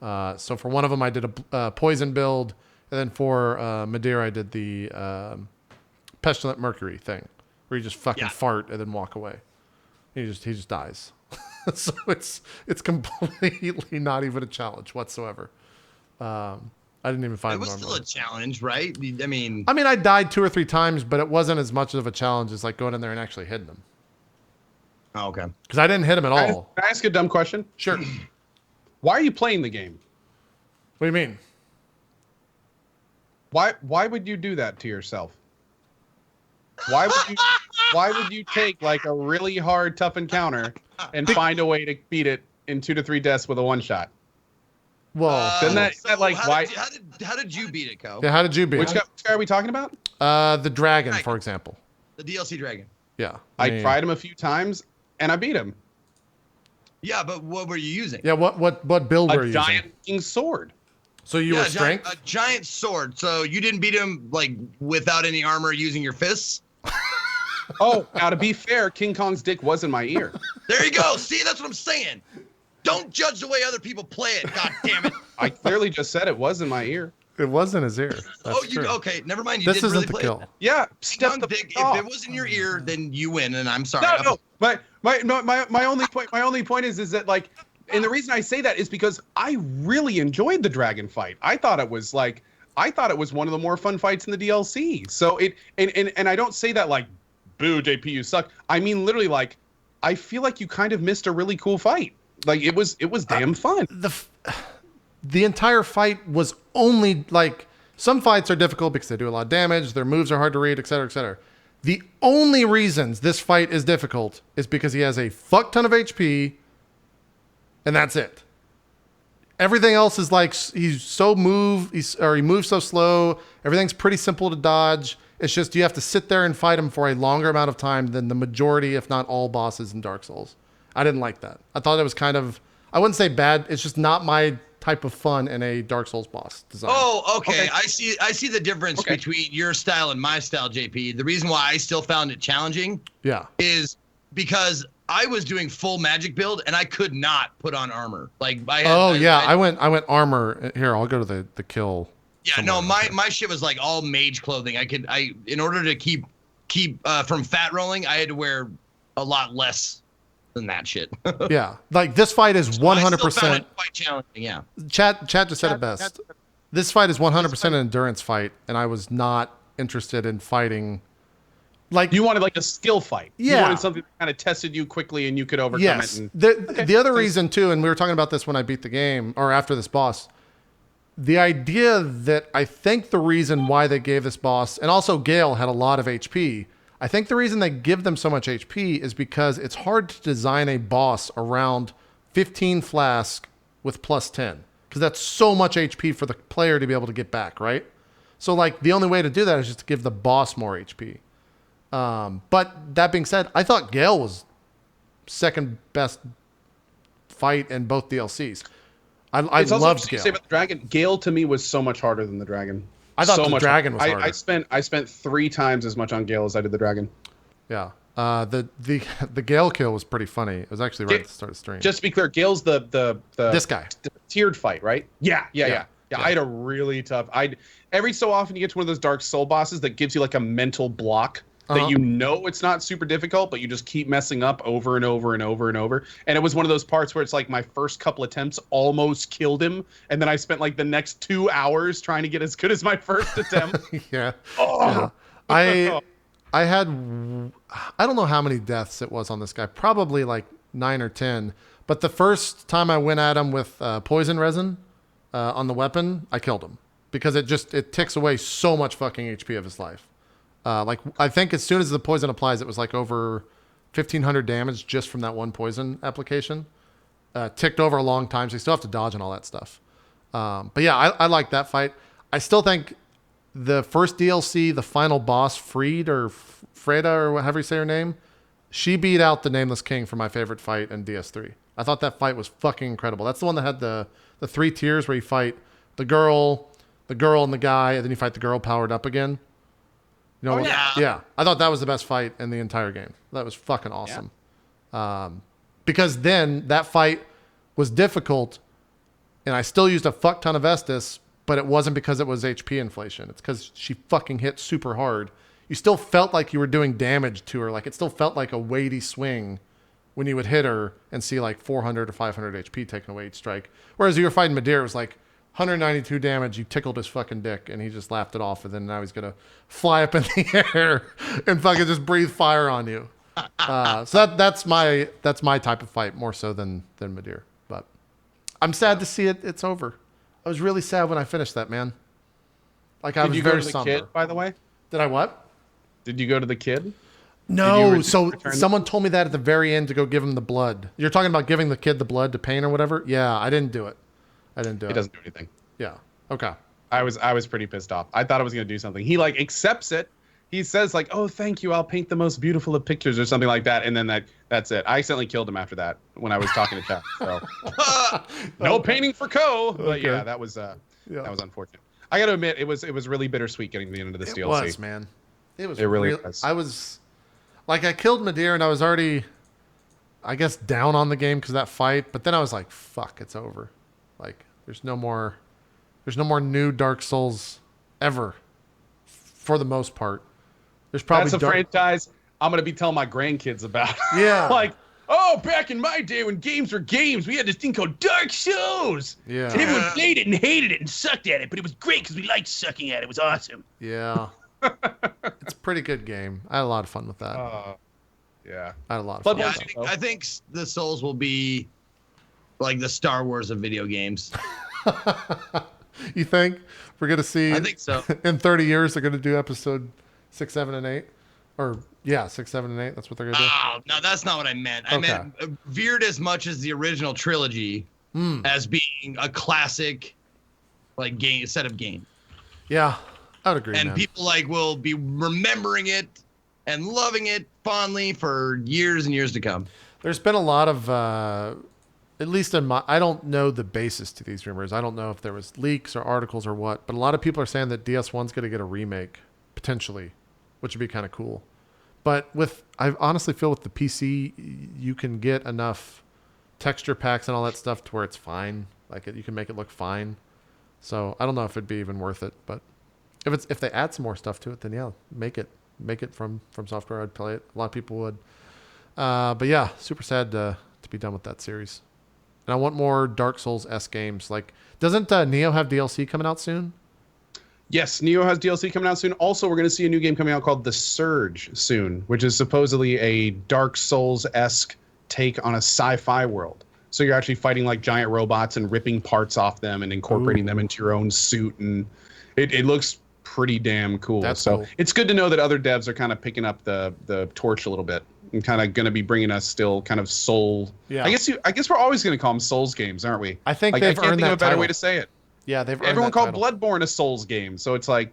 So for one of them, I did a poison build, and then for Madeira, I did the pestilent mercury thing, where you just fucking fart and then walk away. He just dies. So it's completely not even a challenge whatsoever. I didn't even find it was still a challenge, right? I mean, I died 2 or 3 times, but it wasn't as much of a challenge as like going in there and actually hitting them. oh, okay. Because I didn't hit him at all. Can I ask a dumb question? Sure. Why are you playing the game? What do you mean? Why would you do that to yourself? Why would you take like a really hard, tough encounter and find a way to beat it in 2 to 3 deaths with a one shot? Well, Then that like why? How did you beat it, Co? yeah, how did you beat Which it? guy are we talking about? The dragon, for example. The DLC dragon. Yeah. I mean, tried him a few times and I beat him. Yeah, but what were you using? Yeah, what build were A you giant using? fucking sword. So you were strength? A giant sword. So you didn't beat him like without any armor using your fists? Oh, now to be fair, King Kong's dick was in my ear. There you go. See, that's what I'm saying. Don't judge the way other people play it. God damn it. I clearly just said it was in my ear. It was in his ear. That's you true. okay? Never mind. You This did isn't really the play kill. it. Yeah, King step Kong the dick, fuck if off. it was in your ear, then you win, and I'm sorry. No. But my only point is that like, and the reason I say that is because I really enjoyed the dragon fight. I thought it was one of the more fun fights in the DLC. So and I don't say that like, boo, JP, you suck. I mean literally like, I feel like you kind of missed a really cool fight. Like it was damn fun. The entire fight was only like, some fights are difficult because they do a lot of damage, their moves are hard to read, etc., etc. The only reasons this fight is difficult is because he has a fuck ton of HP, and that's it. Everything else is like he moves so slow. Everything's pretty simple to dodge. It's just you have to sit there and fight him for a longer amount of time than the majority, if not all, bosses in Dark Souls. I didn't like that. I thought it was kind of, I wouldn't say bad. It's just not my type of fun in a Dark Souls boss design. Oh, okay. I see the difference between your style and my style, JP. The reason why I still found it challenging is because I was doing full magic build and I could not put on armor. Like I went armor. Here, I'll go to the kill. Yeah, no, my shit was like all mage clothing. In order to keep from fat rolling, I had to wear a lot less than that shit. Yeah, like this fight is 100%. Quite challenging. Yeah. Chat just said it best. This fight is 100% an endurance fight, and I was not interested in fighting. Like you wanted like a skill fight. Yeah. You wanted something that kind of tested you quickly and you could overcome it. And, the other reason too, and we were talking about this when I beat the game or after this boss. The idea that I think the reason why they gave this boss, and also Gale had a lot of HP. I think the reason they give them so much HP is because it's hard to design a boss around 15 flask with plus 10. Because that's so much HP for the player to be able to get back, right? So like the only way to do that is just to give the boss more HP. But that being said, I thought Gale was second best fight in both DLCs. I loved Gale. Say about the dragon. Gale to me was so much harder than the dragon. I thought the dragon was harder. I spent 3 times as much on Gale as I did the dragon. Yeah. The Gale kill was pretty funny. It was actually right at the start of the stream. Just to be clear, Gale's the this guy. The tiered fight, right? Yeah. I had a really tough. Every so often you get to one of those Dark Soul bosses that gives you like a mental block that you know it's not super difficult, but you just keep messing up over and over and over and over. And it was one of those parts where it's like my first couple attempts almost killed him, and then I spent like the next 2 hours trying to get as good as my first attempt. Yeah. Oh. Yeah. I had, I don't know how many deaths it was on this guy, probably like 9 or 10. But the first time I went at him with poison resin on the weapon, I killed him because it ticks away so much fucking HP of his life. Like I think as soon as the poison applies, it was like over 1,500 damage just from that one poison application. Ticked over a long time, so you still have to dodge and all that stuff. But yeah, I like that fight. I still think the first DLC, the final boss, Freda or however you say her name, she beat out the Nameless King for my favorite fight in DS3. I thought that fight was fucking incredible. That's the one that had the 3 tiers where you fight the girl, and the guy, and then you fight the girl powered up again. You know, yeah. Yeah. I thought that was the best fight in the entire game. That was fucking awesome. Because then that fight was difficult, and I still used a fuck ton of Estus, but it wasn't because it was HP inflation. It's because she fucking hit super hard. You still felt like you were doing damage to her. Like it still felt like a weighty swing when you would hit her and see like 400 or 500 HP taken away each strike. Whereas you were fighting Madeir, it was like 192 damage. You tickled his fucking dick, and he just laughed it off. And then now he's gonna fly up in the air and fucking just breathe fire on you. So that's my type of fight more so than Madeir. But I'm sad to see it's over. I was really sad when I finished that, man. Like I was very somber. Did you go to the kid, by the way? Did I what? Did you go to the kid? No. So someone told me that at the very end to go give him the blood. You're talking about giving the kid the blood to pain or whatever? Yeah, I didn't do it. It doesn't do anything. Yeah. Okay. I was pretty pissed off. I thought it was going to do something. He like accepts it. He says like, "Oh, thank you. I'll paint the most beautiful of pictures," or something like that. And then that's it. I accidentally killed him after that when I was talking to chat. So no painting for Ko. But Okay. yeah, that was unfortunate. I got to admit, it was really bittersweet getting to the end of this DLC. It was, man. It really was. I was like, I killed Madeir and I was already, I guess, down on the game because of that fight. But then I was like, fuck, it's over. Like, there's no more new Dark Souls ever, for the most part. There's probably that's a franchise I'm gonna be telling my grandkids about. Yeah. Like, oh, back in my day when games were games, we had this thing called Dark Souls. Yeah. Everyone played it and hated it and sucked at it, but it was great because we liked sucking at it. It was awesome. Yeah. It's a pretty good game. I had a lot of fun with that. Yeah. I had a lot of fun. Yeah, with I think the Souls will be like the Star Wars of video games. that. You think we're gonna see? I think so. In 30 years, they're gonna do episode 6, 7, and 8, or yeah, 6, 7, and 8. That's what they're gonna do. Oh, no, that's not what I meant. I meant veered as much as the original trilogy as being a classic, like set of game. Yeah, I would agree. And man. people like will be remembering it and loving it fondly for years and years to come. There's been a lot of, at least in my, I don't know the basis to these rumors. I don't know if there was leaks or articles or what, but a lot of people are saying that DS1's going to get a remake potentially, which would be kind of cool. But I honestly feel with the PC, you can get enough texture packs and all that stuff to where it's fine. Like you can make it look fine. So I don't know if it'd be even worth it, but if they add some more stuff to it, then yeah, make it from software. I'd play it. A lot of people would. But yeah, super sad to be done with that series. And I want more Dark Souls-esque games. Like, doesn't Neo have DLC coming out soon? Yes, Neo has DLC coming out soon. Also, we're going to see a new game coming out called The Surge soon, which is supposedly a Dark Souls-esque take on a sci-fi world. So you're actually fighting like giant robots and ripping parts off them and incorporating them into your own suit. And it looks pretty damn cool. That's so cool. It's good to know that other devs are kind of picking up the torch a little bit and kind of going to be bringing us still kind of soul. Yeah. I guess we're always going to call them Souls games, aren't we? I think like, they've I can't earned think of that a better title. way to say it. Yeah, they've earned Everyone that called title. Bloodborne a Souls game, so it's like,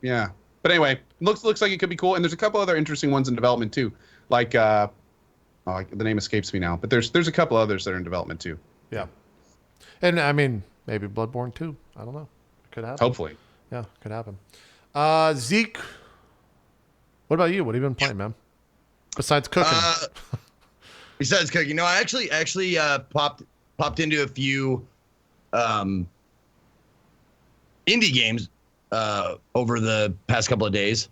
yeah. But anyway, looks like it could be cool, and there's a couple other interesting ones in development too. Like, the name escapes me now, but there's a couple others that are in development too. Yeah, and I mean maybe Bloodborne 2. I don't know. It could happen. Hopefully. Yeah, could happen. Zeke, what about you? What have you been playing, man? Besides cooking. Besides cooking, no, I actually popped into a few indie games over the past couple of days.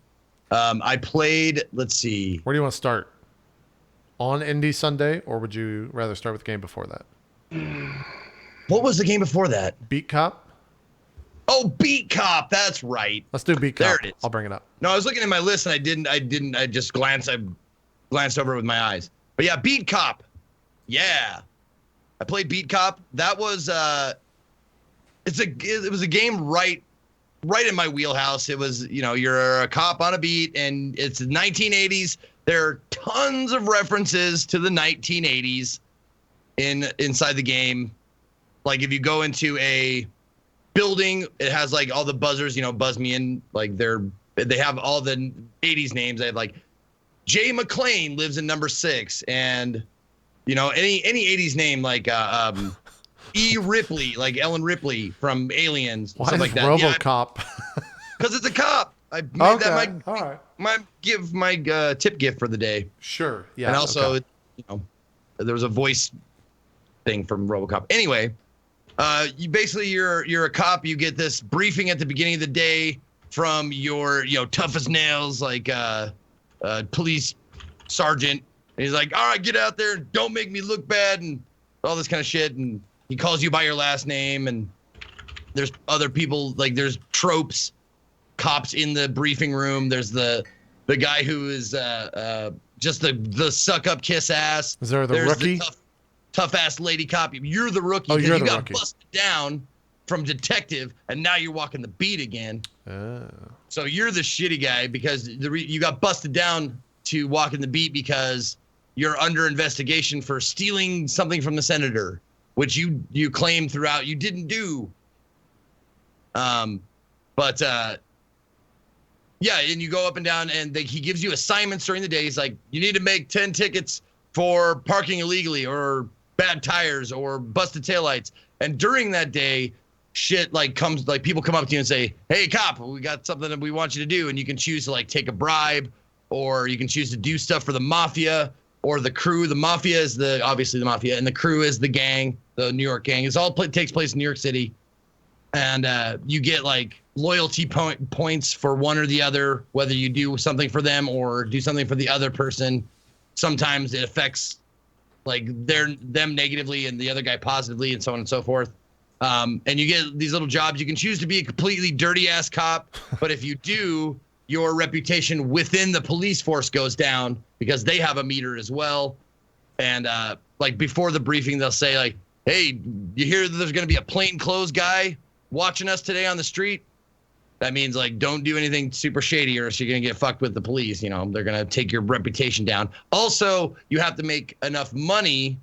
I played, let's see. Where do you want to start? On Indie Sunday, or would you rather start with the game before that? What was the game before that? Beat Cop? Oh, Beat Cop. That's right. Let's do Beat Cop. There it is. I'll bring it up. No, I was looking at my list and I just glanced over it with my eyes. But yeah, Beat Cop. Yeah. I played Beat Cop. That was it was a game right in my wheelhouse. It was, you're a cop on a beat and it's the 1980s. There are tons of references to the 1980s inside the game. Like if you go into a building, it has like all the buzzers, buzz me in, like they have all the 80s names. They have like Jay McClane lives in number 6, and any 80s name like E. Ripley, like Ellen Ripley from Aliens, Why stuff is like that. RoboCop? Because it's a cop. I made that all right. my tip gift for the day. Sure. Yeah. And also, okay. there was a voice thing from RoboCop. Anyway, you're a cop. You get this briefing at the beginning of the day from your tough as nails police sergeant. And he's like, all right, get out there, don't make me look bad, and all this kind of shit. And he calls you by your last name. And there's other people, like there's tropes, cops in the briefing room. There's the guy who is just the suck up kiss ass. Is there There's rookie? The tough ass lady cop. You're the rookie. Oh, you're you the got rookie. busted down from detective, and now you're walking the beat again. So you're the shitty guy because you got busted down to walk in the beat because you're under investigation for stealing something from the senator, which you claim throughout you didn't do. Yeah, and you go up and down, and he gives you assignments during the day. He's like, you need to make 10 tickets for parking illegally or bad tires or busted taillights. And during that day, shit people come up to you and say, hey, cop, we got something that we want you to do. And you can choose to take a bribe, or you can choose to do stuff for the mafia or the crew. The mafia is obviously the mafia, and the crew is the gang, the New York gang. It's all takes place in New York City. And you get loyalty points for one or the other, whether you do something for them or do something for the other person. Sometimes it affects them negatively and the other guy positively, and so on and so forth. And you get these little jobs. You can choose to be a completely dirty ass cop, but if you do, your reputation within the police force goes down because they have a meter as well. And before the briefing, they'll say hey, you hear that there's going to be a plainclothes guy watching us today on the street? That means don't do anything super shady, or else you're going to get fucked with the police. They're going to take your reputation down. Also, you have to make enough money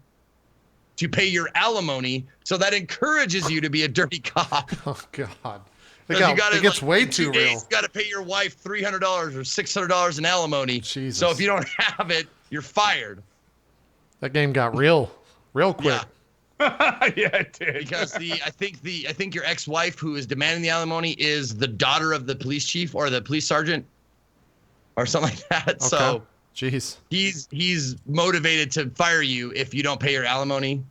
to pay your alimony, so that encourages you to be a dirty cop. Oh God, It gets way too real. You got to pay your wife $300 or $600 in alimony. Jesus. So if you don't have it, you're fired. That game got real quick. Yeah. Yeah, it did. Because I think your ex-wife who is demanding the alimony is the daughter of the police chief or the police sergeant or something like that. Okay. So Jeez. he's motivated to fire you if you don't pay your alimony.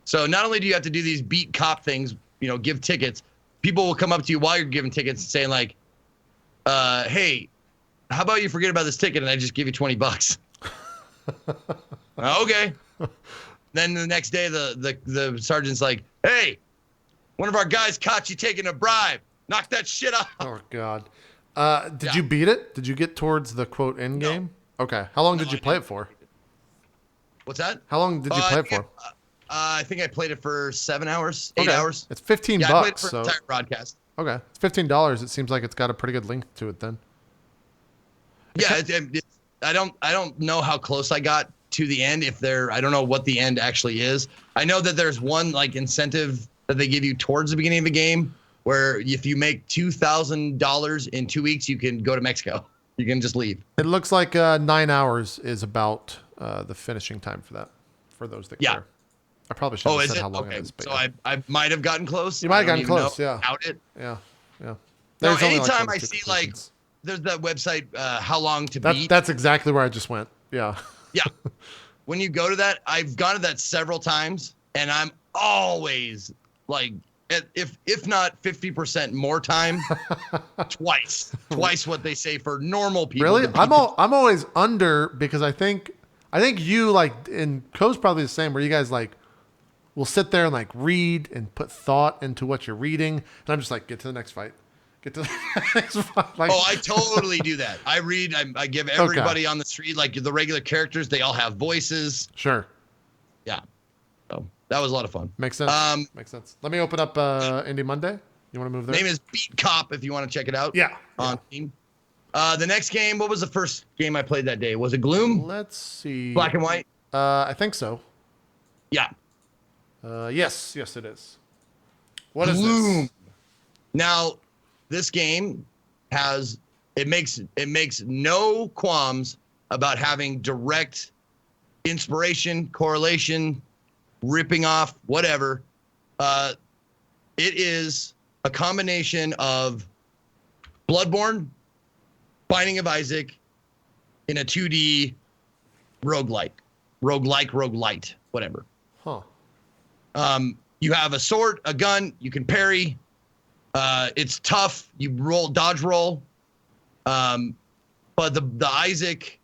So not only do you have to do these beat cop things, give tickets, people will come up to you while you're giving tickets saying hey, how about you forget about this ticket and I just give you $20? Okay. Then the next day, the sergeant's like, hey, one of our guys caught you taking a bribe. Knock that shit off. Oh God. Did you beat it? Did you get towards the quote end game? No. Okay. How long did you play it for? What's that? How long did you play it for? I think I played it for 7 hours, 8 hours. It's $15. Yeah, I played it for an entire broadcast. Okay. It's $15. It seems like it's got a pretty good link to it then. Yeah, I don't know how close I got to the end. I don't know what the end actually is. I know that there's one incentive that they give you towards the beginning of the game where if you make $2,000 in 2 weeks, you can go to Mexico. You can just leave. It looks like 9 hours is about the finishing time for that, for those that care. I probably should have said how long it is. But so I might have gotten close. You might have gotten close, yeah. Doubt it. Yeah. No, anytime I see there's that website, How Long to Beat. That's exactly where I just went. Yeah. Yeah. When you go to that, I've gone to that several times, and I'm always if not 50% more time, twice what they say for normal people. Really? I'm always under, because I think you and Co's probably the same, where you guys will sit there and read and put thought into what you're reading, and I'm just get to the next fight. Get to the next fight. I totally do that. I read. I give everybody on the street, the regular characters, they all have voices. Sure. Yeah. So that was a lot of fun. Makes sense. Makes sense. Let me open up Indie Monday. You want to move there? Name is Beat Cop if you want to check it out. Yeah. On Steam. The next game, what was the first game I played that day? Was it Gloom? Let's see. Black and white? I think so. Yeah. Yes, it is. What is Gloom. this? Now, this game makes no qualms about having direct inspiration, correlation, ripping off, whatever. It is a combination of Bloodborne, Binding of Isaac in a 2D roguelite. whatever. Huh. You have a sword, a gun, you can parry. It's tough. You dodge roll. But the Isaac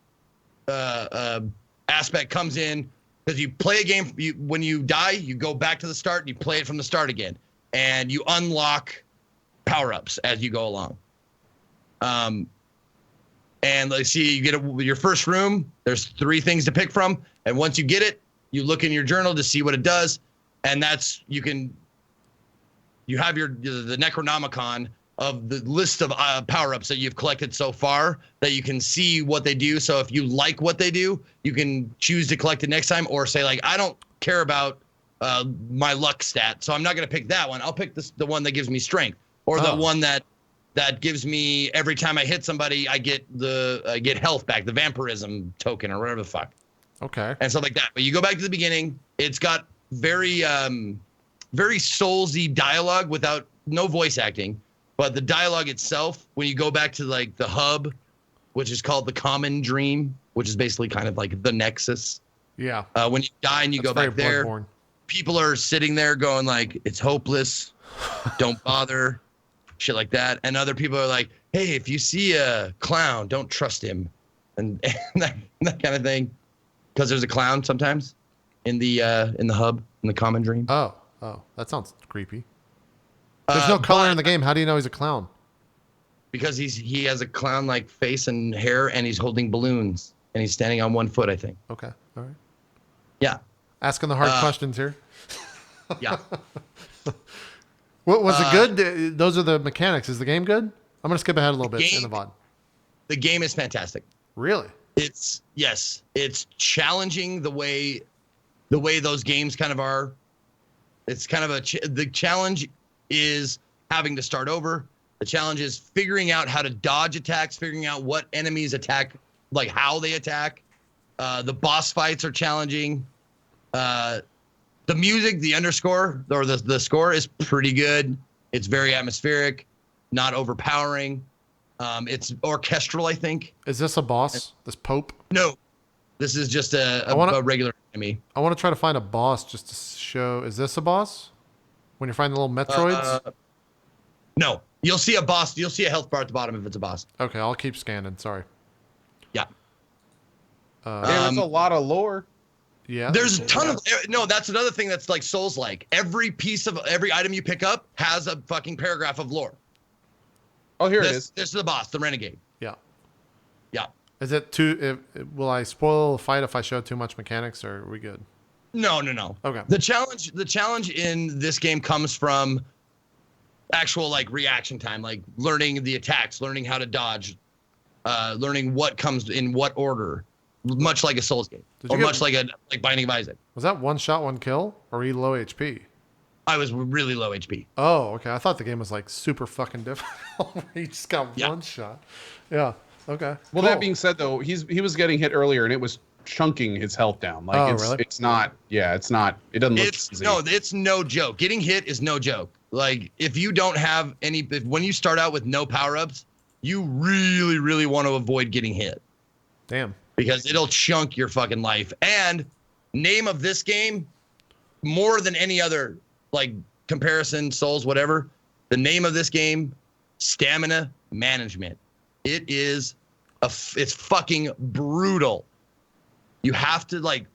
aspect comes in because you play a game. When you die, you go back to the start and you play it from the start again, and you unlock power-ups as you go along. And let's see, you get your first room. There's 3 things to pick from, and once you get it, you look in your journal to see what it does, and that's you have the Necronomicon of the list of power-ups that you've collected so far that you can see what they do. So if you like what they do, you can choose to collect it next time, or say like, I don't care about my luck stat, so I'm not going to pick that one. I'll pick the one that gives me strength, or the one that gives me every time I hit somebody, I get health back, the vampirism token or whatever the fuck. Okay. And stuff like that. But you go back to the beginning. It's got very soulsy dialogue without no voice acting. But the dialogue itself, when you go back to like the hub, which is called the Common Dream, which is basically kind of like the Nexus. Yeah. When you die and you go back there, Bloodborne. people are sitting there going like, it's hopeless. Don't bother. Shit like that. And other people are like, hey, if you see a clown, don't trust him. And that kind of thing. Because there's a clown sometimes in the hub, in the Common Dream. Oh, that sounds creepy. There's no color in the game. How do you know he's a clown? Because he has a clown-like face and hair, and he's holding balloons, and he's standing on one foot, I think. Okay, all right. Yeah. Asking the hard questions here. Yeah. What was it good? Those are the mechanics. Is the game good? I'm gonna skip ahead a little bit in the VOD. The game is fantastic. Really? It's challenging the way those games kind of are. It's kind of the challenge is having to start over. The challenge is figuring out how to dodge attacks, figuring out what enemies attack, like how they attack. The boss fights are challenging. The music, the underscore or the score is pretty good. It's very atmospheric, not overpowering. It's orchestral, I think. Is this a boss? This Pope? No, this is just a regular enemy. I want to try to find a boss just to show. Is this a boss? When you're finding the little Metroids? No, you'll see a boss. You'll see a health bar at the bottom if it's a boss. Okay, I'll keep scanning. Sorry. Yeah. There's a lot of lore. Yeah. There's a ton of no. That's another thing that's like Souls-like. Every item you pick up has a fucking paragraph of lore. Oh, here it is. This is the boss, the Renegade. Yeah. Yeah. Is it too? Will I spoil the fight if I show too much mechanics, or are we good? No. Okay. The challenge in this game comes from actual like reaction time, like learning the attacks, learning how to dodge, learning what comes in what order, much like a Souls game, much like Binding of Isaac. Was that one shot, one kill, or were you low HP? I was really low HP. Oh, okay. I thought the game was like super fucking difficult. He just got one shot. Yeah. Okay. Well, that being said, though, he was getting hit earlier, and it was chunking his health down. Like really? It's not. Yeah, it's not. It doesn't look easy. No, it's no joke. Getting hit is no joke. Like if you don't have when you start out with no power-ups, you really, really want to avoid getting hit. Damn. Because it'll chunk your fucking life. And name of this game, more than any other like comparison, Souls, whatever. The name of this game, Stamina Management. It is it's fucking brutal. You have to like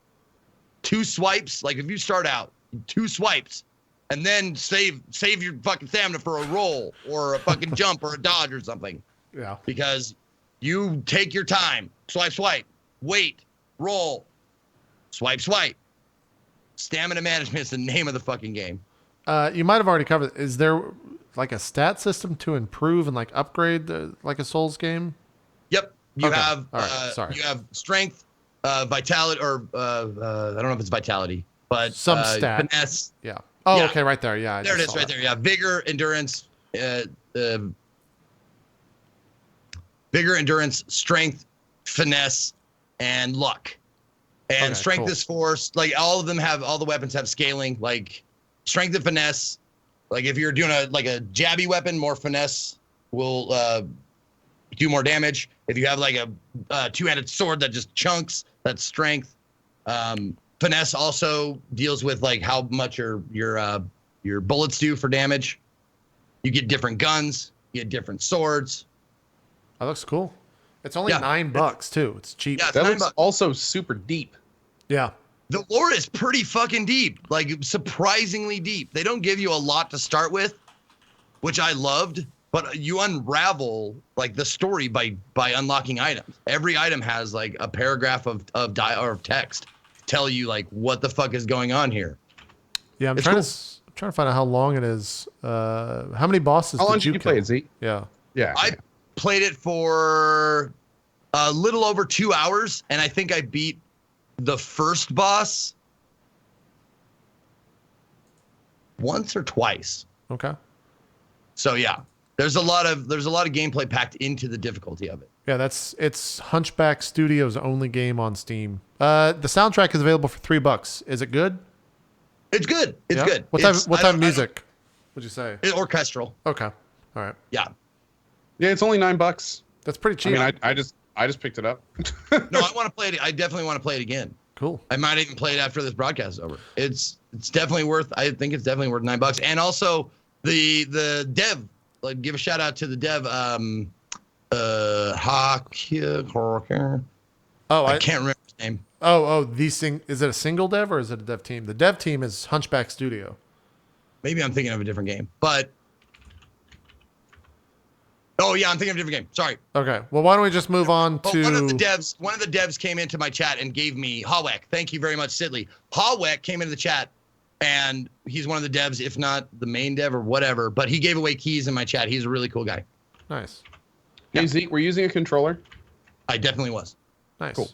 2 swipes. Like if you start out 2 swipes and then save your fucking stamina for a roll or a fucking jump or a dodge or something. Yeah. Because you take your time. Swipe, wait, roll, swipe. Stamina Management is the name of the fucking game. You might have already covered it. Is there like a stat system to improve and like upgrade like a Souls game? Yep. You Okay. have All right. Sorry. you have strength, vitality, or I don't know if it's vitality, but Some stat. finesse. Yeah. Oh, Yeah. okay, right there. Yeah. There it is, right there. Yeah, vigor, endurance, strength, finesse, and luck. And Okay, strength cool. is force. Like all the weapons have scaling. Like strength and finesse. Like if you're doing a jabby weapon, more finesse will do more damage. If you have like a 2-handed sword that just chunks, that's strength. Finesse also deals with like how much your bullets do for damage. You get different guns, you get different swords. That looks cool. It's only Yeah. $9 too. It's cheap. Yeah, it's That $9. looks also super deep. Yeah. The lore is pretty fucking deep, like surprisingly deep. They don't give you a lot to start with, which I loved, but you unravel like the story by unlocking items. Every item has like a paragraph of text tell you like what the fuck is going on here. Yeah, I'm It's trying cool. to find out how long it is. How many bosses How long did you did you play kill? it, Zeke? Yeah. Yeah. I played it for a little over 2 hours, and I think I beat the first boss once or twice. Okay. So yeah, there's a lot of gameplay packed into the difficulty of it. Yeah, it's Hunchback Studios' only game on Steam. The soundtrack is available for $3. Is it good? It's good. It's Yeah? good. What type of music would you say? It's orchestral. Okay. All right. Yeah. Yeah, it's only $9. That's pretty I cheap. mean, I just picked it up. No, I want to play it. I definitely want to play it again. Cool. I might even play it after this broadcast is over. It's definitely worth. I think it's definitely worth $9. And also the dev. Like, give a shout out to the dev. Oh, I can't remember his name. Is it a single dev or is it a dev team? The dev team is Hunchback Studio. Maybe I'm thinking of a different game. But oh yeah, I'm thinking of a different game. Sorry. Okay. Well, why don't we just move on But to one of the devs came into my chat and gave me Hawek. Thank you very much, Sidley. Hawek came into the chat, and he's one of the devs, if not the main dev or whatever. But he gave away keys in my chat. He's a really cool guy. Nice. Hey, Zeke, we're using a controller. I definitely was. Nice. Cool.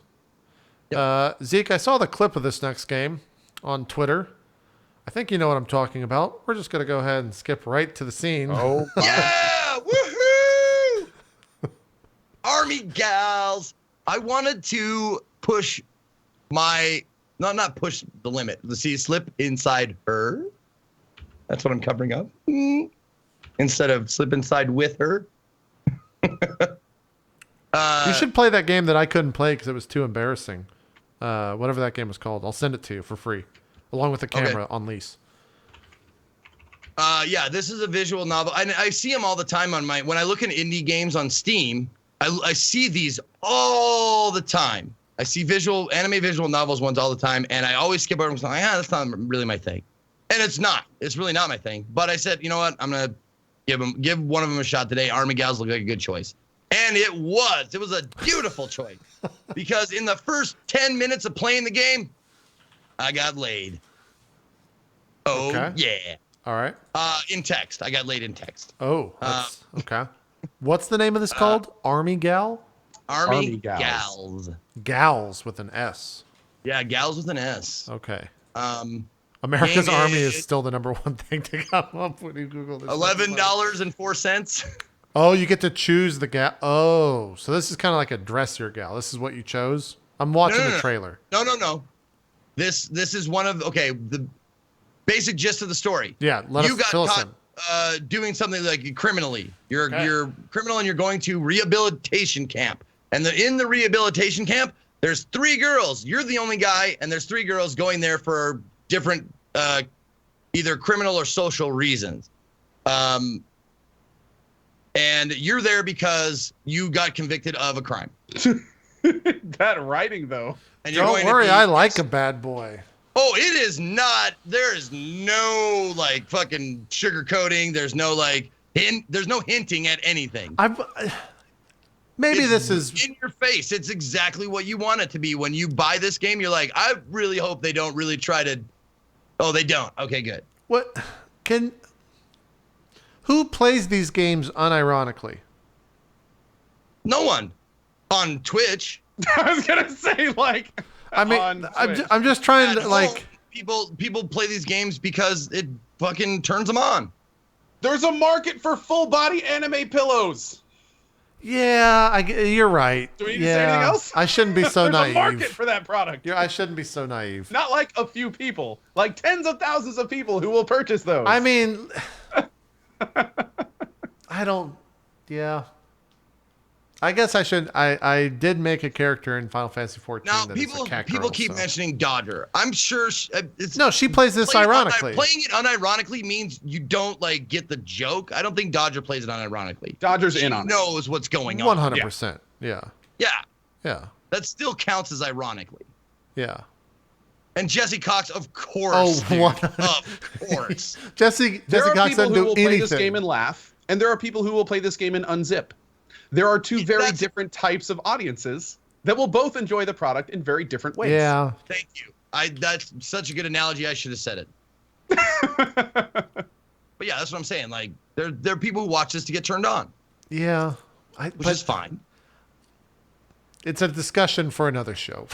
Zeke, I saw the clip of this next game on Twitter. I think you know what I'm talking about. We're just going to go ahead and skip right to the scene. Oh, Yeah! Woohoo! Army gals. I wanted to push my not push the limit. See, slip inside her. That's what I'm covering up. Instead of slip inside with her. You should play that game that I couldn't play because it was too embarrassing. Whatever that game was called. I'll send it to you for free, along with the camera on lease. Yeah, this is a visual novel. I see them all the time on when I look at indie games on Steam, I see these all the time. I see anime visual novels ones all the time, and I always skip over and say, that's not really my thing. And it's not. It's really not my thing. But I said, you know what? I'm going to give one of them a shot today. Army Gals look like a good choice. And it was. It was a beautiful choice. Because in the first 10 minutes of playing the game, I got laid. Oh, Okay. yeah. All right. In text. I got laid in text. Oh, that's, okay. What's the name of this called? Army Gal? Army Gals. Gals. Gals with an S. Yeah, Gals with an S. Okay. Um, America's Game Army is- is still the number one thing to come up when you Google this. $11.04. Oh, you get to choose the gal. Oh, so this is kind of like a dress your gal. This is what you chose. I'm watching the trailer. No. This is one of the basic gist of the story. Yeah, You got fill us in. caught doing something like criminally. You're Okay. you're criminal and you're going to rehabilitation camp. And in the rehabilitation camp, there's 3 girls. You're the only guy, and there's 3 girls going there for different either criminal or social reasons. And you're there because you got convicted of a crime. that writing though. And you're Don't going to worry, be- I like a bad boy. Oh, it is not. There is no like fucking sugarcoating. There's no like there's no hinting at anything. Maybe It's this is in your face. It's exactly what you want it to be. When you buy this game, you're like, I really hope they don't really try to. Oh, they don't. Okay, good. what can. Who plays these games unironically? No one on Twitch. I was gonna say like. I mean, on I'm Twitch. just trying At to home, like. people play these games because it fucking turns them on. There's a market for full body anime pillows. Yeah, you're right. Do we need to yeah, say anything else? I shouldn't be so There's naive. a market for that product. Yeah, I shouldn't be so naive. Not like a few people, like tens of thousands of people who will purchase those. I mean, I don't. Yeah. I guess I should. I did make a character in Final Fantasy 14. Now, that is a cat people girl, keep so. mentioning Dodger. I'm sure it's No, she plays this ironically. Playing it unironically means you don't like get the joke. I don't think Dodger plays it unironically. Dodger's She in on it. knows what's going on. 100%. Yeah. Yeah, Yeah. that still counts as ironically. Yeah. And Jesse Cox, of course. Dude, of course. Jesse There are Cox people doesn't who do will play anything. this game and laugh, and there are people who will play this game and unzip. There are two very different types of audiences that will both enjoy the product in very different ways. Yeah. Thank you. That's such a good analogy. I should have said it. But yeah, that's what I'm saying. Like, there are people who watch this to get turned on, Yeah. which is fine. It's a discussion for another show.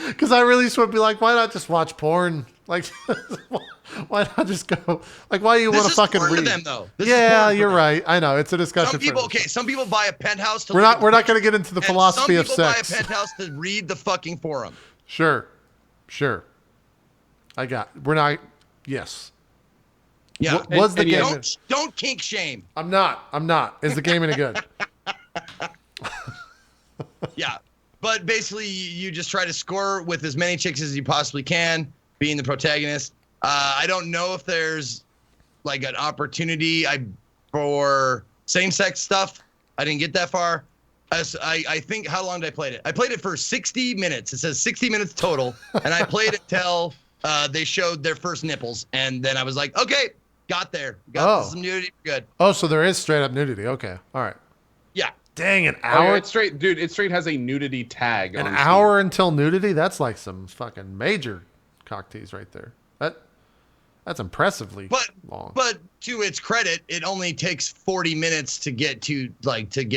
Because I really just would be like, why not just watch porn? Like, why not just go? Like, why do you want to fucking porn read? to them, though. This is Yeah, porn for you're them. right. I know it's a discussion. Some people, for okay, some people buy a penthouse to. We're look not. We're at not going to get into the and philosophy of some people sex. buy a penthouse to read the fucking forum. Sure. We're not. Yes. Yeah. Was the and game? Don't kink shame. I'm not. Is the game any good? Yeah. But basically, you just try to score with as many chicks as you possibly can, being the protagonist. I don't know if there's like an opportunity for same-sex stuff. I didn't get that far. I think, how long did I play it? I played it for 60 minutes. It says 60 minutes total. And I played it till they showed their first nipples. And then I was like, okay, got there. Got some nudity. Good. Oh, so there is straight up nudity. Okay. All right. Yeah. Dang, an Oh, hour. yeah, it's straight, dude. It straight has a nudity tag. An on hour until nudity? That's like some fucking major cock tease right there. That's impressively long. But to its credit, it only takes 40 minutes to get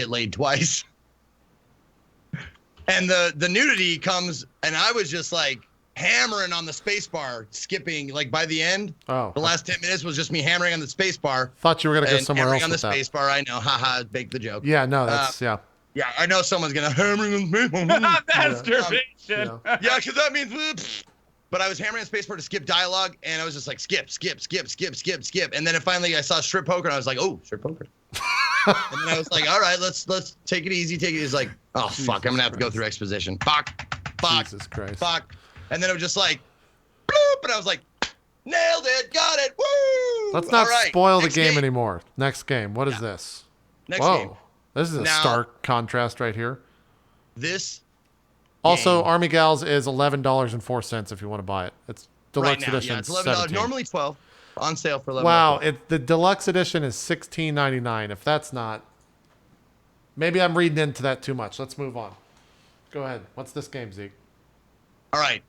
laid twice. And the nudity comes, and I was just like hammering on the space bar, skipping. Like by the end, the last 10 minutes was just me hammering on the space bar. Thought you were gonna go somewhere hammering else on the with that. space bar. I know, haha, make the joke. Yeah, no, that's yeah. Yeah, I know someone's gonna hammering on the space bar. Masturbation. Yeah. Yeah, because that means. But I was hammering the spacebar to skip dialogue, and I was just like, skip. And then finally I saw strip poker, and I was like, oh, strip poker. And then I was like, all right, let's take it easy. He's like, oh, fuck, I'm going to have to go through exposition. Fuck. Jesus Christ. Fuck. And then it was just like, bloop, and I was like, nailed it, got it, woo! Let's not spoil the next game anymore. Next game. What is this? Next Whoa. game. This is a Now- stark contrast right here. This Also, game. Army Gals is $11.04 if you want to buy it. It's deluxe right now, edition. yeah, it's $11. $17. Normally $12. On sale for $11. Wow, the deluxe edition is $16.99. If that's not, maybe I'm reading into that too much. Let's move on. Go ahead. What's this game, Zeke? All right.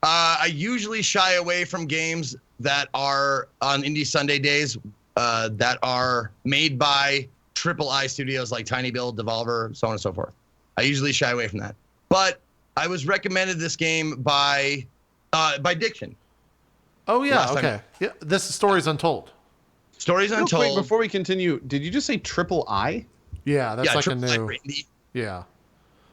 I usually shy away from games that are on Indie Sunday days that are made by AAA studios like Tiny Build, Devolver, so on and so forth. I usually shy away from that. But I was recommended this game by Diction. Oh yeah, Last time. okay. Yeah, this is Stories Untold. Stories Real Untold. quick, before we continue, did you just say triple I? Yeah, that's like a AAA new. for indie. Yeah,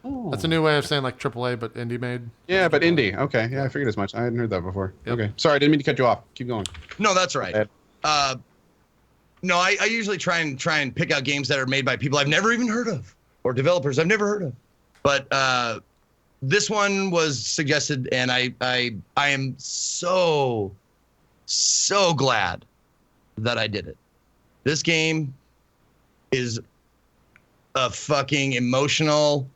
Oh. that's a new way of saying like AAA, but indie made. Yeah, but indie. Okay, yeah, I figured as much. I hadn't heard that before. Yep. Okay, sorry, I didn't mean to cut you off. Keep going. No, that's right. Bad. No, I usually try and pick out games that are made by people I've never even heard of or developers I've never heard of. But this one was suggested, and I am so glad that I did it. This game is a fucking emotional,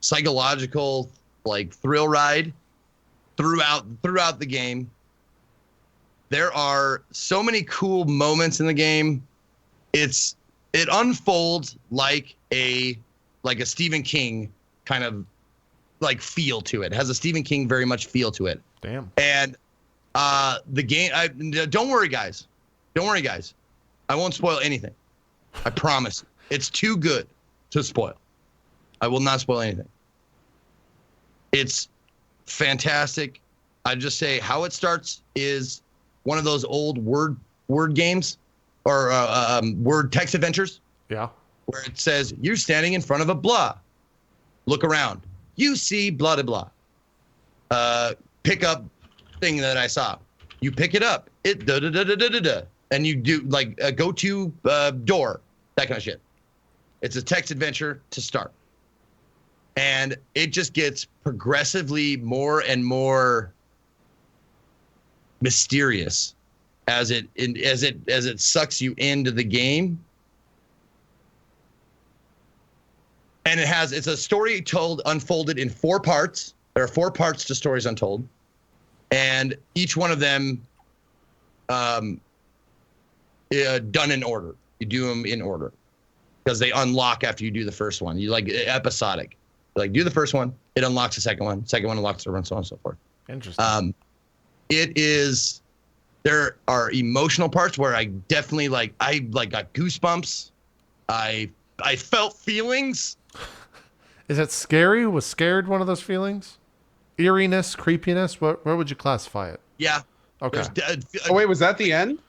psychological, like thrill ride throughout the game. There are so many cool moments in the game. It unfolds like a Stephen King kind of like feel to it. It has a Stephen King very much feel to it. Damn. And the game, don't worry, guys. Don't worry, guys. I won't spoil anything. I promise. It's too good to spoil. I will not spoil anything. It's fantastic. I just say how it starts is one of those old word games or word text adventures Yeah. where it says you're standing in front of a blah. Look around. You see blah blah blah. Pick up thing that I saw. You pick it up. It da da da da da da da. And you do like a go to door, that kind of shit. It's a text adventure to start. And it just gets progressively more and more mysterious as it sucks you into the game. And it's a story unfolded in 4 parts. There are 4 parts to Stories Untold. And each one of them done in order. You do them in order because they unlock after you do the first one. You like episodic. Like do the first one, it unlocks the second one. Second one unlocks the third one, so on and so forth. Interesting. There are emotional parts where I definitely I got goosebumps. I felt feelings. Is it scary? Was scared one of those feelings? Eeriness, creepiness? Where would you classify it? Yeah. Okay. Oh wait, was that the end?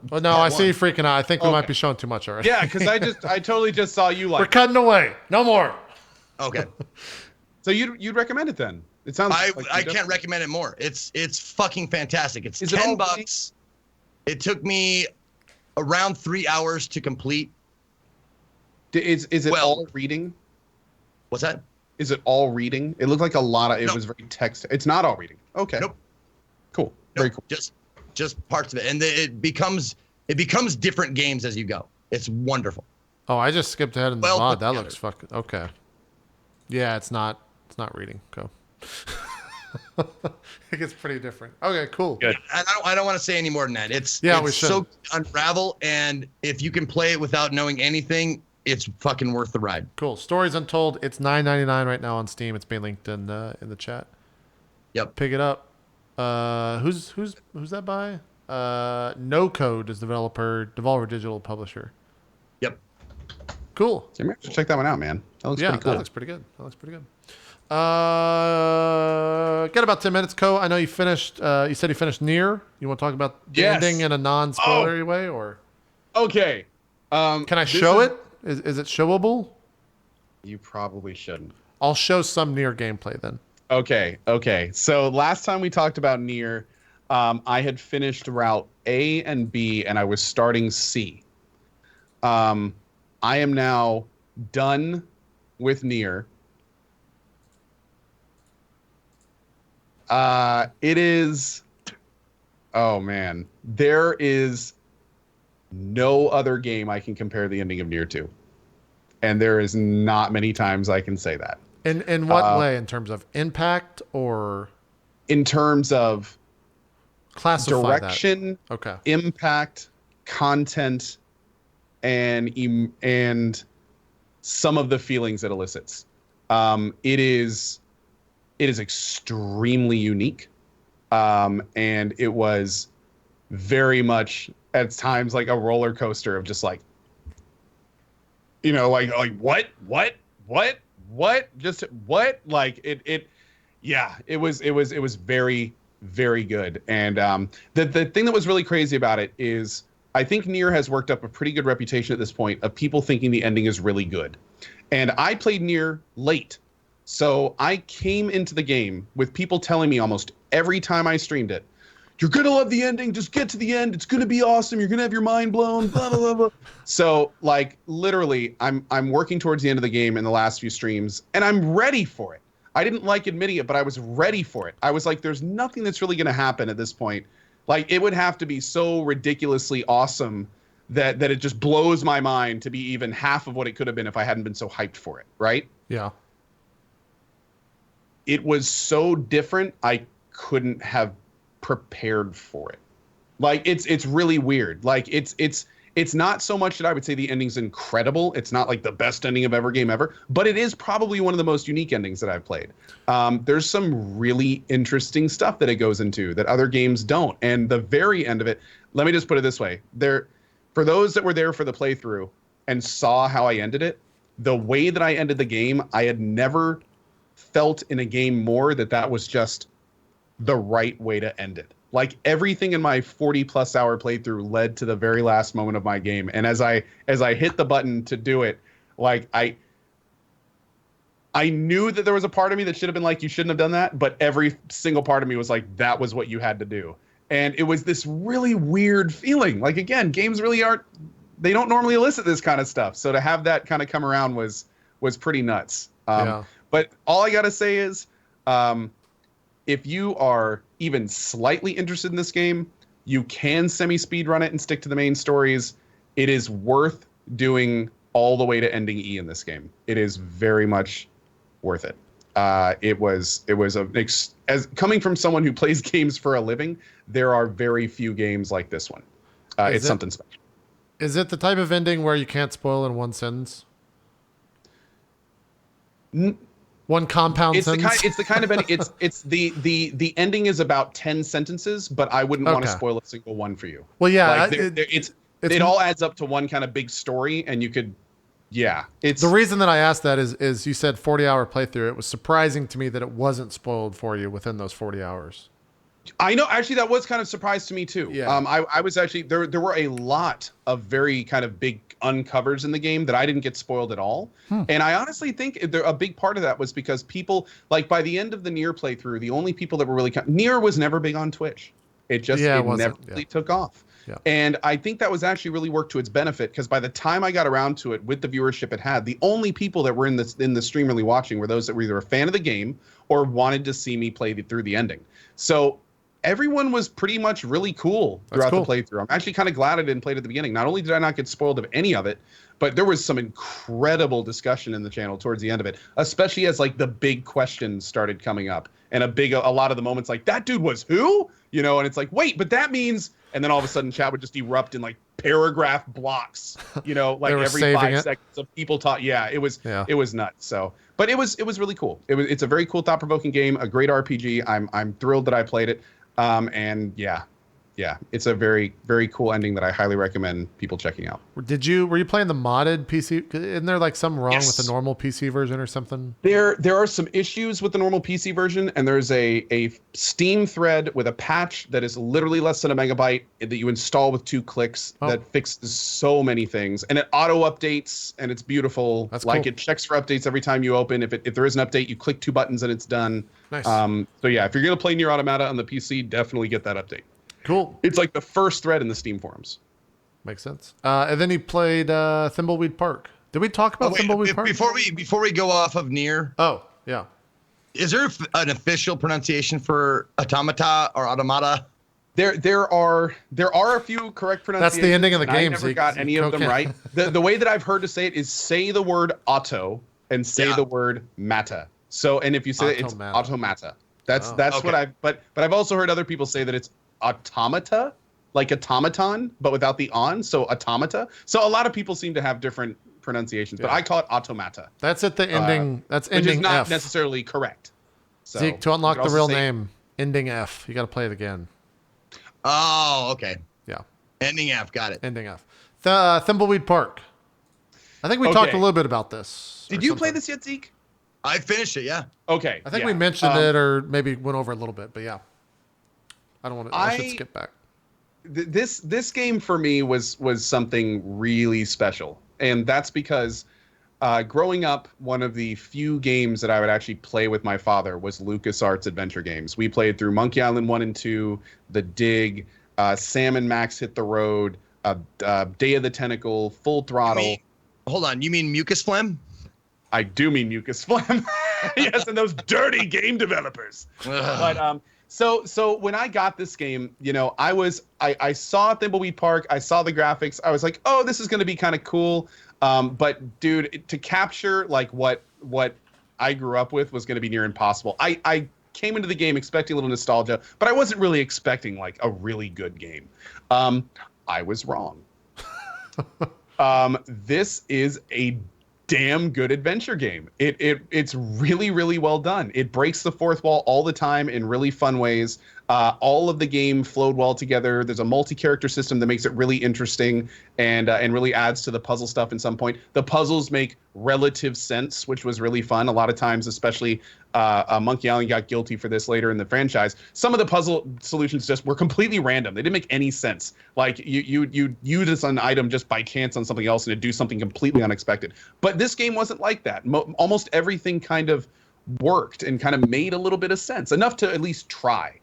Well, no, I see you freaking out. I think we might be showing too much already. Yeah, because I totally just saw you We're cutting away. No more. Okay. So you'd recommend it then? It sounds. I can't recommend it more. It's fucking fantastic. It's Is it $10. It took me around 3 hours to complete. Is it all reading? What's that? Is it all reading? It looked like a lot of. It was very text. It's not all reading. Okay. Nope. Cool. Very cool. Just parts of it, and it becomes different games as you go. It's wonderful. Oh, I just skipped ahead in the Well VOD. put That together. looks fucking okay. Yeah, it's not reading. Go. It gets pretty different. Okay, cool. Good. I don't want to say any more than that. It's we so unravel, and if you can play it without knowing anything, it's fucking worth the ride. Cool. Stories Untold. It's $9.99 right now on Steam. It's being linked in the chat. Yep. Pick it up. Who's that by? No Code is developer, Devolver Digital publisher. Yep. Cool. So you have to check that one out, man. That looks pretty cool. That looks pretty good. Got about 10 minutes, Co. I know you finished. You said you finished Nier. You want to talk about the ending in a non-spoilery way, or? Okay. Can I show it? Is it showable? You probably shouldn't. I'll show some Nier gameplay then. Okay. So last time we talked about Nier, I had finished Route A and B, and I was starting C. I am now done with Nier. It is. Oh man, there is no other game I can compare the ending of Nier to, and there is not many times I can say that. In what way? In terms of impact or? In terms of classify direction, that. Okay. Impact, content, and some of the feelings it elicits. It is extremely unique, and it was very much at times like a roller coaster of just like, like what, just what, like it was very, very good. And the thing that was really crazy about it is I think Nier has worked up a pretty good reputation at this point of people thinking the ending is really good. And I played Nier late. So I came into the game with people telling me almost every time I streamed it, you're going to love the ending. Just get to the end. It's going to be awesome. You're going to have your mind blown, blah, blah, blah, blah. So like literally I'm working towards the end of the game in the last few streams and I'm ready for it. I didn't like admitting it, but I was ready for it. I was like, there's nothing that's really going to happen at this point. Like it would have to be so ridiculously awesome that it just blows my mind to be even half of what it could have been if I hadn't been so hyped for it. Right? Yeah. It was so different. I couldn't have prepared for it. Like it's really weird. Like it's not so much that I would say the ending's incredible. It's not like the best ending of every game ever, but it is probably one of the most unique endings that I've played. There's some really interesting stuff that it goes into that other games don't. And the very end of it, let me just put it this way. For those that were there for the playthrough and saw how I ended it, the way that I ended the game, I had never felt in a game more that was just the right way to end it. Like everything in my 40+ hour playthrough led to the very last moment of my game. And as I hit the button to do it, like I knew that there was a part of me that should have been like, you shouldn't have done that. But every single part of me was like, that was what you had to do. And it was this really weird feeling. Like, again, games really aren't they don't normally elicit this kind of stuff. So to have that kind of come around was pretty nuts. Yeah. But all I gotta say is, if you are even slightly interested in this game, you can semi-speed run it and stick to the main stories. It is worth doing all the way to ending E in this game. It is very much worth it. It was as coming from someone who plays games for a living, there are very few games like this one. It's something special. Is it the type of ending where you can't spoil in one sentence? One compound sentence? It's the kind of ending. It's the ending is about 10 sentences, but I wouldn't want to spoil a single one for you. Well, yeah, like it all adds up to one kind of big story, and you could, yeah. It's the reason that I asked that is you said 40-hour playthrough. It was surprising to me that it wasn't spoiled for you within those 40 hours. I know, actually, that was kind of surprise to me too. Yeah. I was actually there were a lot of very kind of big uncovers in the game that I didn't get spoiled at all. And I honestly think a big part of that was because people, like, by the end of the Nier playthrough, the only people that were really Nier was never big on Twitch. It just never really took off. Yeah. And I think that was actually really worked to its benefit, because by the time I got around to it with the viewership it had, the only people that were in the stream really watching were those that were either a fan of the game or wanted to see me play through the ending. So everyone was pretty much really cool throughout the playthrough. I'm actually kind of glad I didn't play it at the beginning. Not only did I not get spoiled of any of it, but there was some incredible discussion in the channel towards the end of it, especially as like the big questions started coming up, and a lot of the moments like, that dude was who? You know, and it's like, wait, but that means, and then all of a sudden chat would just erupt in like paragraph blocks, you know, like every 5 seconds of people talk. Yeah, it was nuts. So, but it was really cool. It's a very cool, thought-provoking game, a great RPG. I'm thrilled that I played it. And yeah, it's a very, very cool ending that I highly recommend people checking out. Were you playing the modded PC? Isn't there like something wrong with the normal PC version or something? There are some issues with the normal PC version, and there's a Steam thread with a patch that is literally less than a megabyte that you install with 2 clicks that fixes so many things, and it auto updates, and it's beautiful. That's like cool. It checks for updates every time you open. If there is an update, you click 2 buttons and it's done. Nice. So yeah, if you're gonna play Nier Automata on the PC, definitely get that update. Cool. It's like the first thread in the Steam forums. Makes sense. And then he played Thimbleweed Park. Did we talk about Thimbleweed Park? Before we go off of Nier, oh yeah, is there an official pronunciation for automata or automata? There are a few correct pronunciations. That's the ending of the game. I never got any of them right. The way that I've heard to say it is say the word auto and say the word mata. So, and if you say it's automata. That's what but I've also heard other people say that it's automata, like automaton, but without the on, so automata. So a lot of people seem to have different pronunciations, but I call it automata. That's at the ending. That's ending which is not F. necessarily correct. So, Zeke, to unlock the real name, ending F. You got to play it again. Oh, okay. Yeah. Ending F. Got it. Ending F. Thimbleweed Park. I think we talked a little bit about this. Did you play this yet, Zeke? I finished it, yeah. Okay. I think we mentioned it, or maybe went over a little bit, but yeah. I don't want to. I should skip back. This game for me was something really special, and that's because growing up, one of the few games that I would actually play with my father was LucasArts adventure games. We played through Monkey Island 1 and 2, The Dig, Sam and Max Hit the Road, Day of the Tentacle, Full Throttle. Hold on, you mean Mucus Phlegm? I do mean Mucus Phlegm. Yes, and those dirty game developers. But so when I got this game, you know, I saw Thimbleweed Park, I saw the graphics, I was like, oh, this is going to be kind of cool. But dude, to capture like what I grew up with was going to be near impossible. I came into the game expecting a little nostalgia, but I wasn't really expecting like a really good game. I was wrong. This is a damn good adventure game. It's really, really well done. It breaks the fourth wall all the time in really fun ways. All of the game flowed well together. There's a multi-character system that makes it really interesting and really adds to the puzzle stuff in some point. The puzzles make relative sense, which was really fun. A lot of times, especially Monkey Island got guilty for this later in the franchise. Some of the puzzle solutions just were completely random. They didn't make any sense. Like you use an item just by chance on something else and it'd do something completely unexpected. But this game wasn't like that. Almost everything kind of worked and kind of made a little bit of sense, enough to at least try.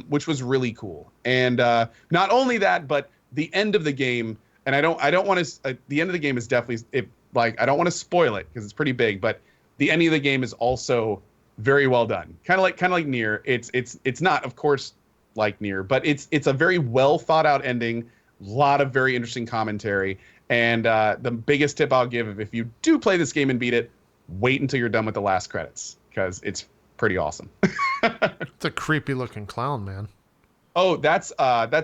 Which was really cool. And not only that, but the end of the game, and I don't want to. The end of the game is definitely I don't want to spoil it because it's pretty big, but the ending of the game is also very well done. Kind of like Nier. It's not, of course, like Nier, but it's a very well thought out ending. A lot of very interesting commentary. And the biggest tip I'll give, if you do play this game and beat it, wait until you're done with the last credits because it's pretty awesome. It's a creepy looking clown, man. Oh, that's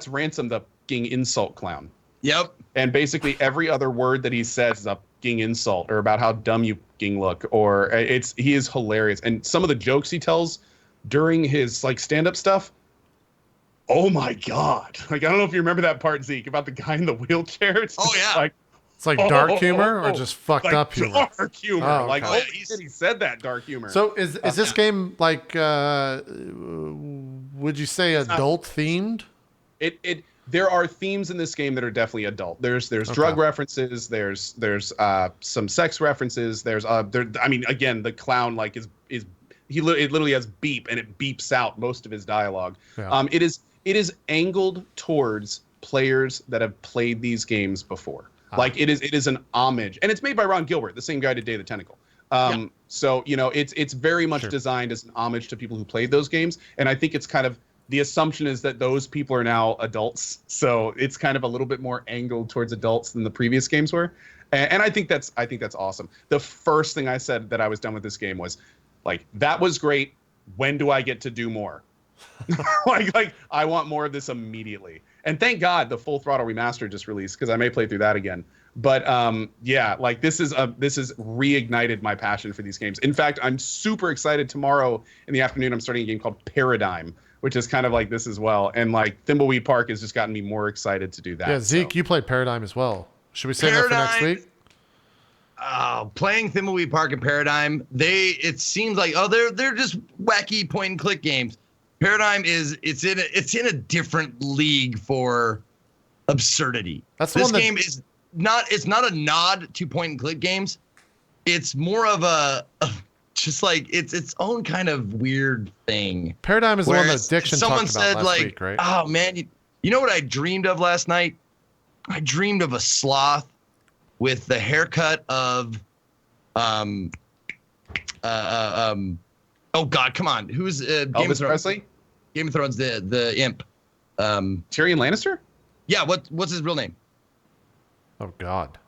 Ransom, the fucking insult clown. Yep. And basically every other word that he says is a fucking insult or about how dumb you fucking look, or he is hilarious. And some of the jokes he tells during his like stand-up stuff. Oh my God. Like, I don't know if you remember that part, Zeke, about the guy in the wheelchair. It's yeah. It's like dark humor or just fucked like up humor? Dark humor. Oh, okay. Like, holy shit, he said that dark humor. So is this game like, would you say adult themed? There are themes in this game that are definitely adult. There's drug references. There's some sex references. I mean, again, the clown like it literally has beep and it beeps out most of his dialogue. Yeah. It is angled towards players that have played these games before. Like it is an homage, and it's made by Ron Gilbert, the same guy who did Day of the Tentacle. So it's very much designed as an homage to people who played those games, and I think it's kind of the assumption is that those people are now adults, so it's kind of a little bit more angled towards adults than the previous games were, and I think that's awesome. The first thing I said that I was done with this game was, like, that was great. When do I get to do more? like I want more of this immediately. And thank God the Full Throttle Remastered just released because I may play through that again. But yeah, like this has reignited my passion for these games. In fact, I'm super excited. Tomorrow in the afternoon, I'm starting a game called Paradigm, which is kind of like this as well. And like Thimbleweed Park has just gotten me more excited to do that. Yeah, Zeke, you played Paradigm as well. Should we save that for next week? Playing Thimbleweed Park and Paradigm, it seems like they're just wacky point and click games. Paradigm it's in a different league for absurdity. This game is not a nod to point and click games. It's more of just like it's its own kind of weird thing. Paradigm is the one that Diction someone talked about said last like, week, right? Oh man, you know what I dreamed of last night? I dreamed of a sloth with the haircut of oh God, come on. Who's Elvis Presley? Game of Thrones, the imp. Tyrion Lannister? Yeah, what's his real name? Oh God.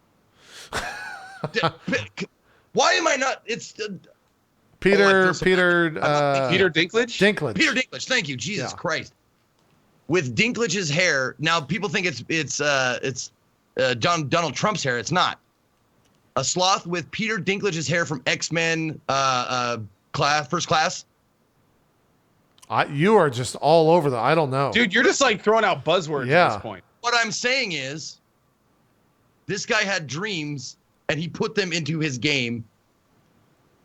Why am I not? It's Peter Dinklage? Dinklage. Peter Dinklage. Thank you, Jesus Christ. With Dinklage's hair, now people think it's Donald Trump's hair. It's not. A sloth with Peter Dinklage's hair from X-Men First Class. You are just all over I don't know. Dude, you're just like throwing out buzzwords at this point. What I'm saying is, this guy had dreams and he put them into his game.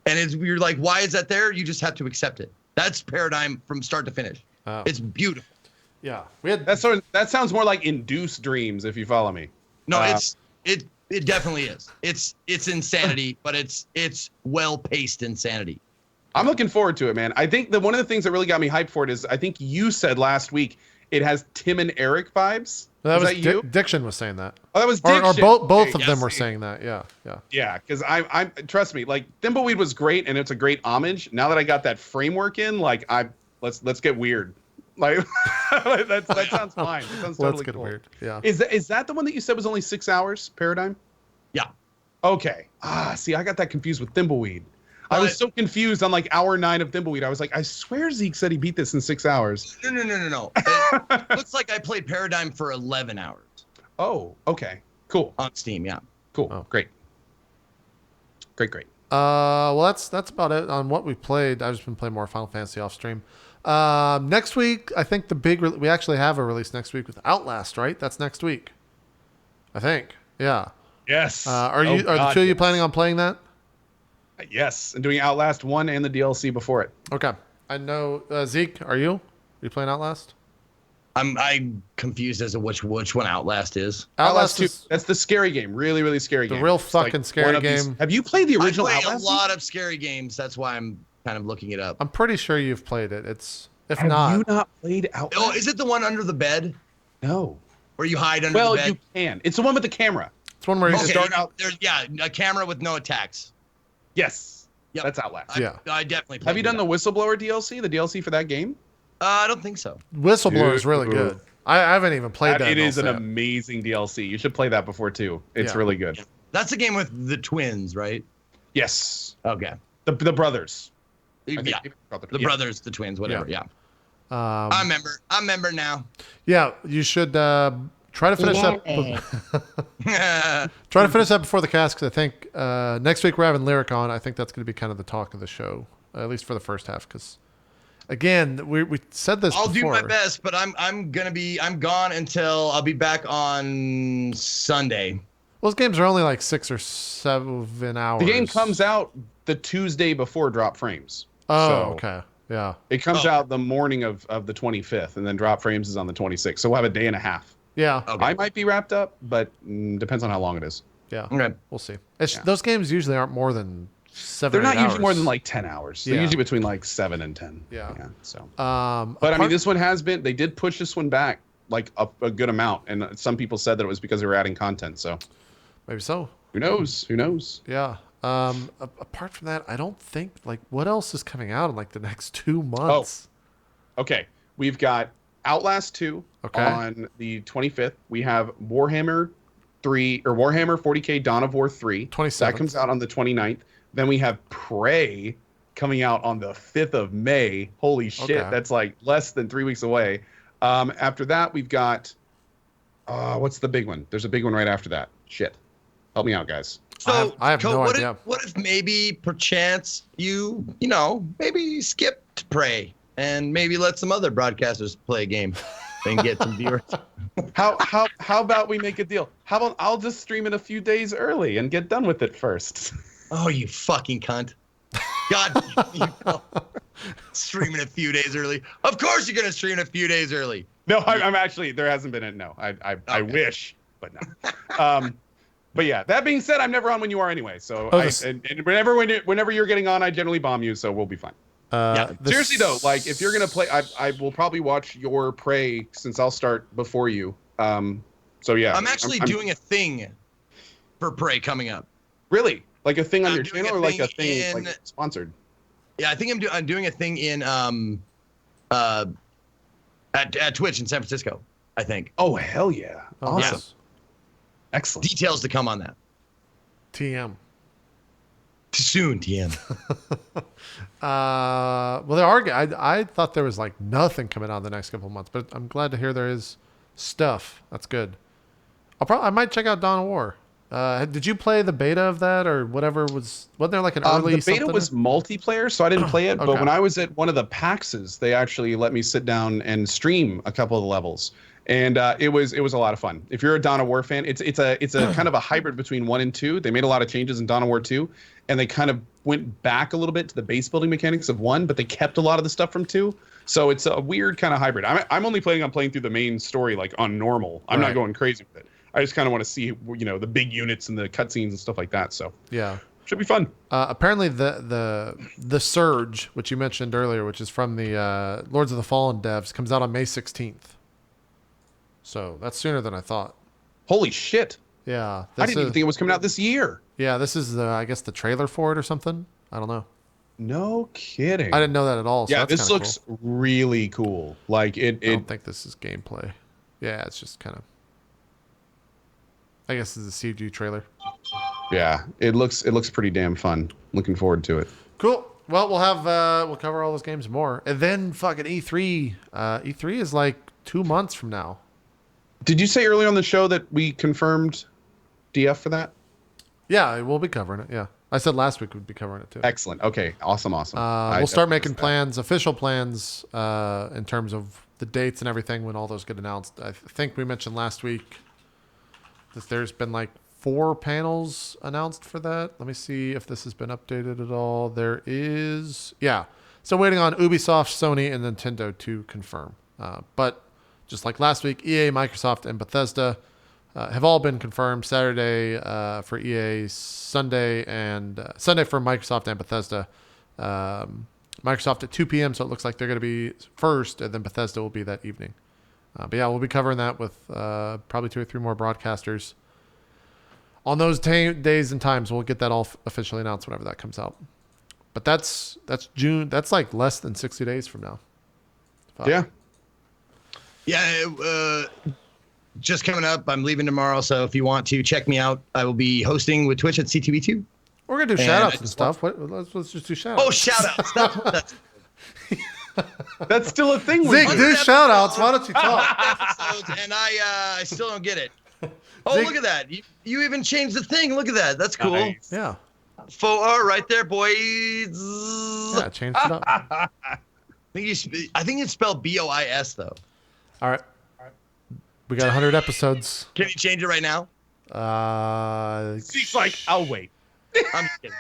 And you're like, why is that there? You just have to accept it. That's Paradigm from start to finish. Oh. It's beautiful. Yeah, that sounds more like induced dreams, if you follow me. No, it definitely is. It's insanity, but it's well-paced insanity. I'm looking forward to it, man. I think one of the things that really got me hyped for it is I think you said last week it has Tim and Eric vibes. That was that you? Diction was saying that. Oh, that was Diction. Or both of them were saying that. Yeah. Yeah, because I'm trust me, like Thimbleweed was great and it's a great homage. Now that I got that framework in, like let's get weird. Like that sounds fine. That sounds totally Let's get cool. weird. Yeah. Is that the one that you said was only 6 hours? Paradigm? Yeah. Okay. See, I got that confused with Thimbleweed. I was so confused on like hour 9 of Thimbleweed. I was like, I swear Zeke said he beat this in 6 hours. No. It looks like I played Paradigm for 11 hours. Oh, okay. Cool. On Steam, yeah. Cool. Oh. Great. Well, that's about it on what we played. I've just been playing more Final Fantasy off stream. Next week, I think we actually have a release next week with Outlast, right? That's next week, I think. Yeah. Yes. Are the two of you planning on playing that? Yes, and doing Outlast 1 and the DLC before it. Okay. I know Zeke. Are you playing Outlast? I'm confused as to which one Outlast is. Outlast 2. That's the scary game. Really, really scary game. The real fucking scary game. Have you played the original Outlast? I play Outlast? a lot of scary games. That's why I'm kind of looking it up. I'm pretty sure you've played it. Have you not played Outlast? Oh, is it the one under the bed? No. Where you hide under Well, the bed. you can. It's the one with the camera. It's one where you Okay, start out- There's a camera with no attacks. Yes. Yep. That's Outlast. Yeah. I definitely. Have you done that. the Whistleblower DLC? The DLC for that game? I don't think so. Whistleblower is really Dude. good. I haven't even played that. It is an I'll say amazing DLC. You should play that before too. It's Yeah. really good. That's the game with the twins, right? Yes. Okay. The brothers. I think Yeah. people call it The yeah. brothers, the twins, whatever. Yeah. Um, I remember now. yeah, you should try to finish that. Try to finish that before the cast, because I think next week we're having Lyric on. I think that's going to be kind of the talk of the show, at least for the first half. Because again, we said this. I'll do before. my best, but I'm gone until I'll be back on Sunday. Those games are only like 6 or 7 hours. The game comes out the Tuesday before Drop Frames. Oh, So okay. Yeah. It comes out the morning of the 25th, and then Drop Frames is on the 26th. So we'll have a day and a half. Yeah. Okay. I might be wrapped up, but depends on how long it is. Yeah. Okay. We'll see. It's, Yeah. Those games usually aren't more than 7. They're not 8 usually more hours. than like 10 hours. They're Yeah. usually between like 7 and 10. Yeah. So, But I but I mean, this one has been. They did push this one back like a good amount, and some people said that it was because they were adding content. So maybe so. who knows? Who knows? Yeah. Apart from that, I don't think like what else is coming out in like the next 2 months. Okay, we've got Outlast 2 Okay. on the 25th. We have Warhammer 3 or Warhammer 40K Dawn of War 3. 27th. That comes out on the 29th. Then we have Prey coming out on the 5th of May. Holy shit, Okay. that's like less than 3 weeks away. After that, we've got what's the big one? There's a big one right after that. Shit. Help me out, guys. So I have no what idea. What if maybe perchance you maybe skip to Prey and maybe let some other broadcasters play a game and get some viewers? How about we make a deal? How about I'll just stream it a few days early and get done with it first? Oh, you fucking cunt. God, streaming a few days early. Of course you're going to stream a few days early. No, I'm actually, there hasn't been it. No, I wish, but no. But yeah, that being said, I'm never on when you are anyway. So and whenever you're getting on, I generally bomb you. So we'll be fine. Seriously though, like if you're going to play, I will probably watch your Prey since I'll start before you. So yeah. I'm actually doing a thing for Prey coming up. Really? Like a thing on I'm your doing channel a or like a thing thing in- like sponsored? Yeah, I think I'm doing a thing in at Twitch in San Francisco, I think. Oh, hell yeah. Oh, Awesome. nice. Excellent. Details to come on that. TM. Soon, TM. Well, there are. I thought there was like nothing coming out in the next couple of months, but I'm glad to hear there is stuff. That's good. I might check out Dawn of War. Did you play the beta of that or whatever wasn't there like an early? The beta something? was multiplayer, so I didn't play it. But Okay. when I was at one of the PAXs, they actually let me sit down and stream a couple of the levels, and it was a lot of fun. If you're a Dawn of War fan, it's a kind of a hybrid between 1 and 2. They made a lot of changes in Dawn of War 2, and they kind of went back a little bit to the base building mechanics of 1, but they kept a lot of the stuff from 2. So it's a weird kind of hybrid. I'm only planning on playing through the main story like on normal. I'm Right. not going crazy with it. I just kind of want to see, the big units and the cutscenes and stuff like that. So Yeah. should be fun. Apparently the Surge, which you mentioned earlier, which is from the Lords of the Fallen devs, comes out on May 16th. So that's sooner than I thought. Holy shit. Yeah. I didn't even think it was coming out this year. Yeah, this is I guess the trailer for it or something. I don't know. No kidding. I didn't know that at all. So Yeah, that's this kinda looks cool. really cool. Like I don't think this is gameplay. Yeah, it's just kind of. I guess it's a CG trailer. yeah, it looks pretty damn fun. Looking forward to it. Cool. Well, we'll cover all those games more, and then fucking E3. E3 is like 2 months from now. Did you say earlier on the show that we confirmed DF for that? Yeah, we'll be covering it. Yeah, I said last week we'd be covering it too. Excellent. Okay, awesome. We'll start making plans, official plans, in terms of the dates and everything when all those get announced. I think we mentioned last week that there's been like 4 panels announced for that. Let me see if this has been updated at all. There is, yeah. So waiting on Ubisoft, Sony, and Nintendo to confirm. But just like last week, EA, Microsoft, and Bethesda have all been confirmed. Saturday for EA, Sunday for Microsoft and Bethesda. Microsoft at 2 p.m. So it looks like they're going to be first, and then Bethesda will be that evening. But yeah, we'll be covering that with probably 2 or 3 more broadcasters on those days and times. We'll get that all officially announced whenever that comes out. But that's June. That's like less than 60 days from now. Yeah. Yeah. Just coming up. I'm leaving tomorrow, so if you want to check me out, I will be hosting with Twitch at C2E2. We're gonna do shout outs and stuff. Let's just do shout outs. Oh, shout outs. That's still a thing. Zeke, do shout outs. Why don't you talk? Episodes, and I still don't get it. Oh, Zeke, look at that. You even changed the thing. Look at that. That's cool. Nice. Yeah. Right there, boys. Yeah, changed it up. I think it's spelled BOIS though. All right. We got 100 episodes. Can you change it right now? Zeke's like, I'll wait. I'm just kidding.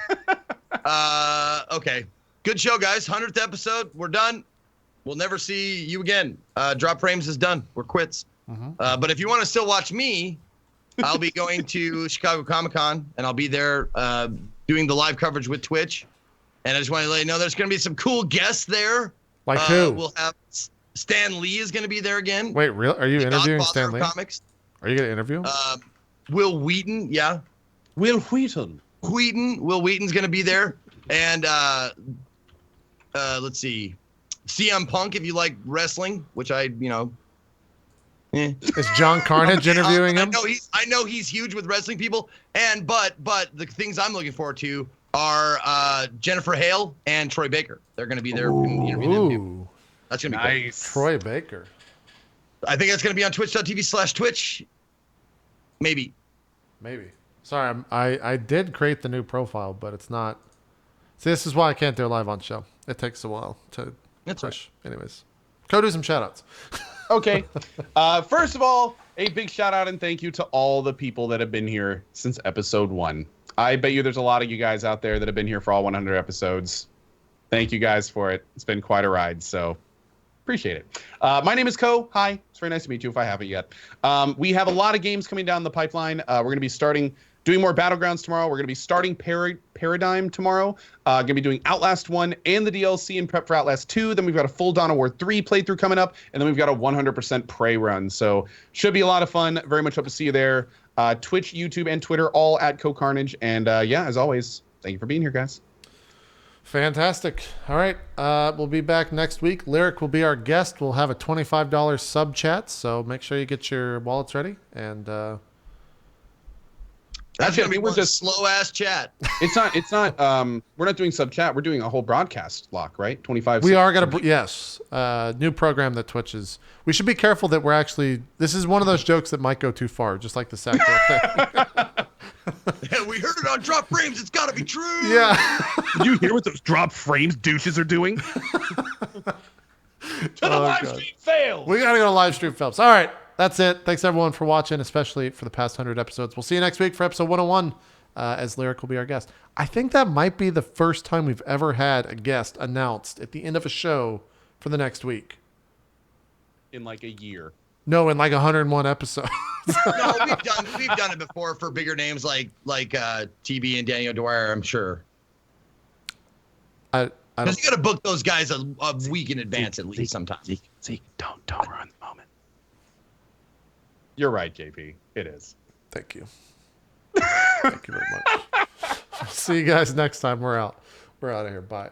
Okay. Good show, guys. 100th episode. We're done. We'll never see you again. Drop Frames is done. We're quits. But if you want to still watch me, I'll be going to Chicago Comic-Con, and I'll be there doing the live coverage with Twitch. And I just want to let you know there's going to be some cool guests there. Like who? We'll have Stan Lee is going to be there again. Wait, real? Are you The interviewing Godfather Stan of Lee? Comics. Are you gonna interview him? Will Wheaton, yeah. Will Wheaton. Will Wheaton's going to be there. And let's see. CM Punk, if you like wrestling, which I. Is John Carnage interviewing him? I know he's huge with wrestling people, but the things I'm looking forward to are Jennifer Hale and Troy Baker. They're going to be there interviewing them too. Ooh, That's going to be Nice. Troy Baker. Cool. I think that's going to be on twitch.tv/Twitch. Maybe. Sorry, I did create the new profile, but it's not. See, this is why I can't do a live on show. It takes a while to That's push. Anyways, go do some shout outs. Okay. First of all, a big shout out and thank you to all the people that have been here since episode 1. I bet you there's a lot of you guys out there that have been here for all 100 episodes. Thank you guys for it. It's been quite a ride, so appreciate it. My name is Ko. Hi. It's very nice to meet you if I haven't yet. We have a lot of games coming down the pipeline. We're going to be doing more Battlegrounds tomorrow. We're going to be starting Paradigm tomorrow. Going to be doing Outlast 1 and the DLC in prep for Outlast 2. Then we've got a full Dawn of War 3 playthrough coming up. And then we've got a 100% Prey run. So should be a lot of fun. Very much hope to see you there. Twitch, YouTube, and Twitter, all at CohhCarnage. And yeah, as always, thank you for being here, guys. Fantastic. All right. We'll be back next week. Lyric will be our guest. We'll have a $25 sub chat. So make sure you get your wallets ready. And That's going to be we're one just slow ass chat. It's not we're not doing sub chat. We're doing a whole broadcast block, right? 25. we are going to, yes, new program that Twitch is. We should be careful that we're actually, this is one of those jokes that might go too far, just like the sack thing. Yeah, we heard it on Drop Frames. It's got to be true. Yeah. Did you hear what those drop frames douches are doing? To the live stream fails. We got to go to live stream films. All right. That's it. Thanks everyone for watching, especially for the past 100 episodes. We'll see you next week for episode 101 as Lyric will be our guest. I think that might be the first time we've ever had a guest announced at the end of a show for the next week. In like a year. No, in like 101 episodes. No, we've done it before for bigger names like TB and Daniel Dwyer, I'm sure. I Because don't. you got to book those guys a week in advance at least sometimes. Zeke, don't ruin the moment. You're right, JP. It is. Thank you. Thank you very much. See you guys next time. We're out. We're out of here. Bye.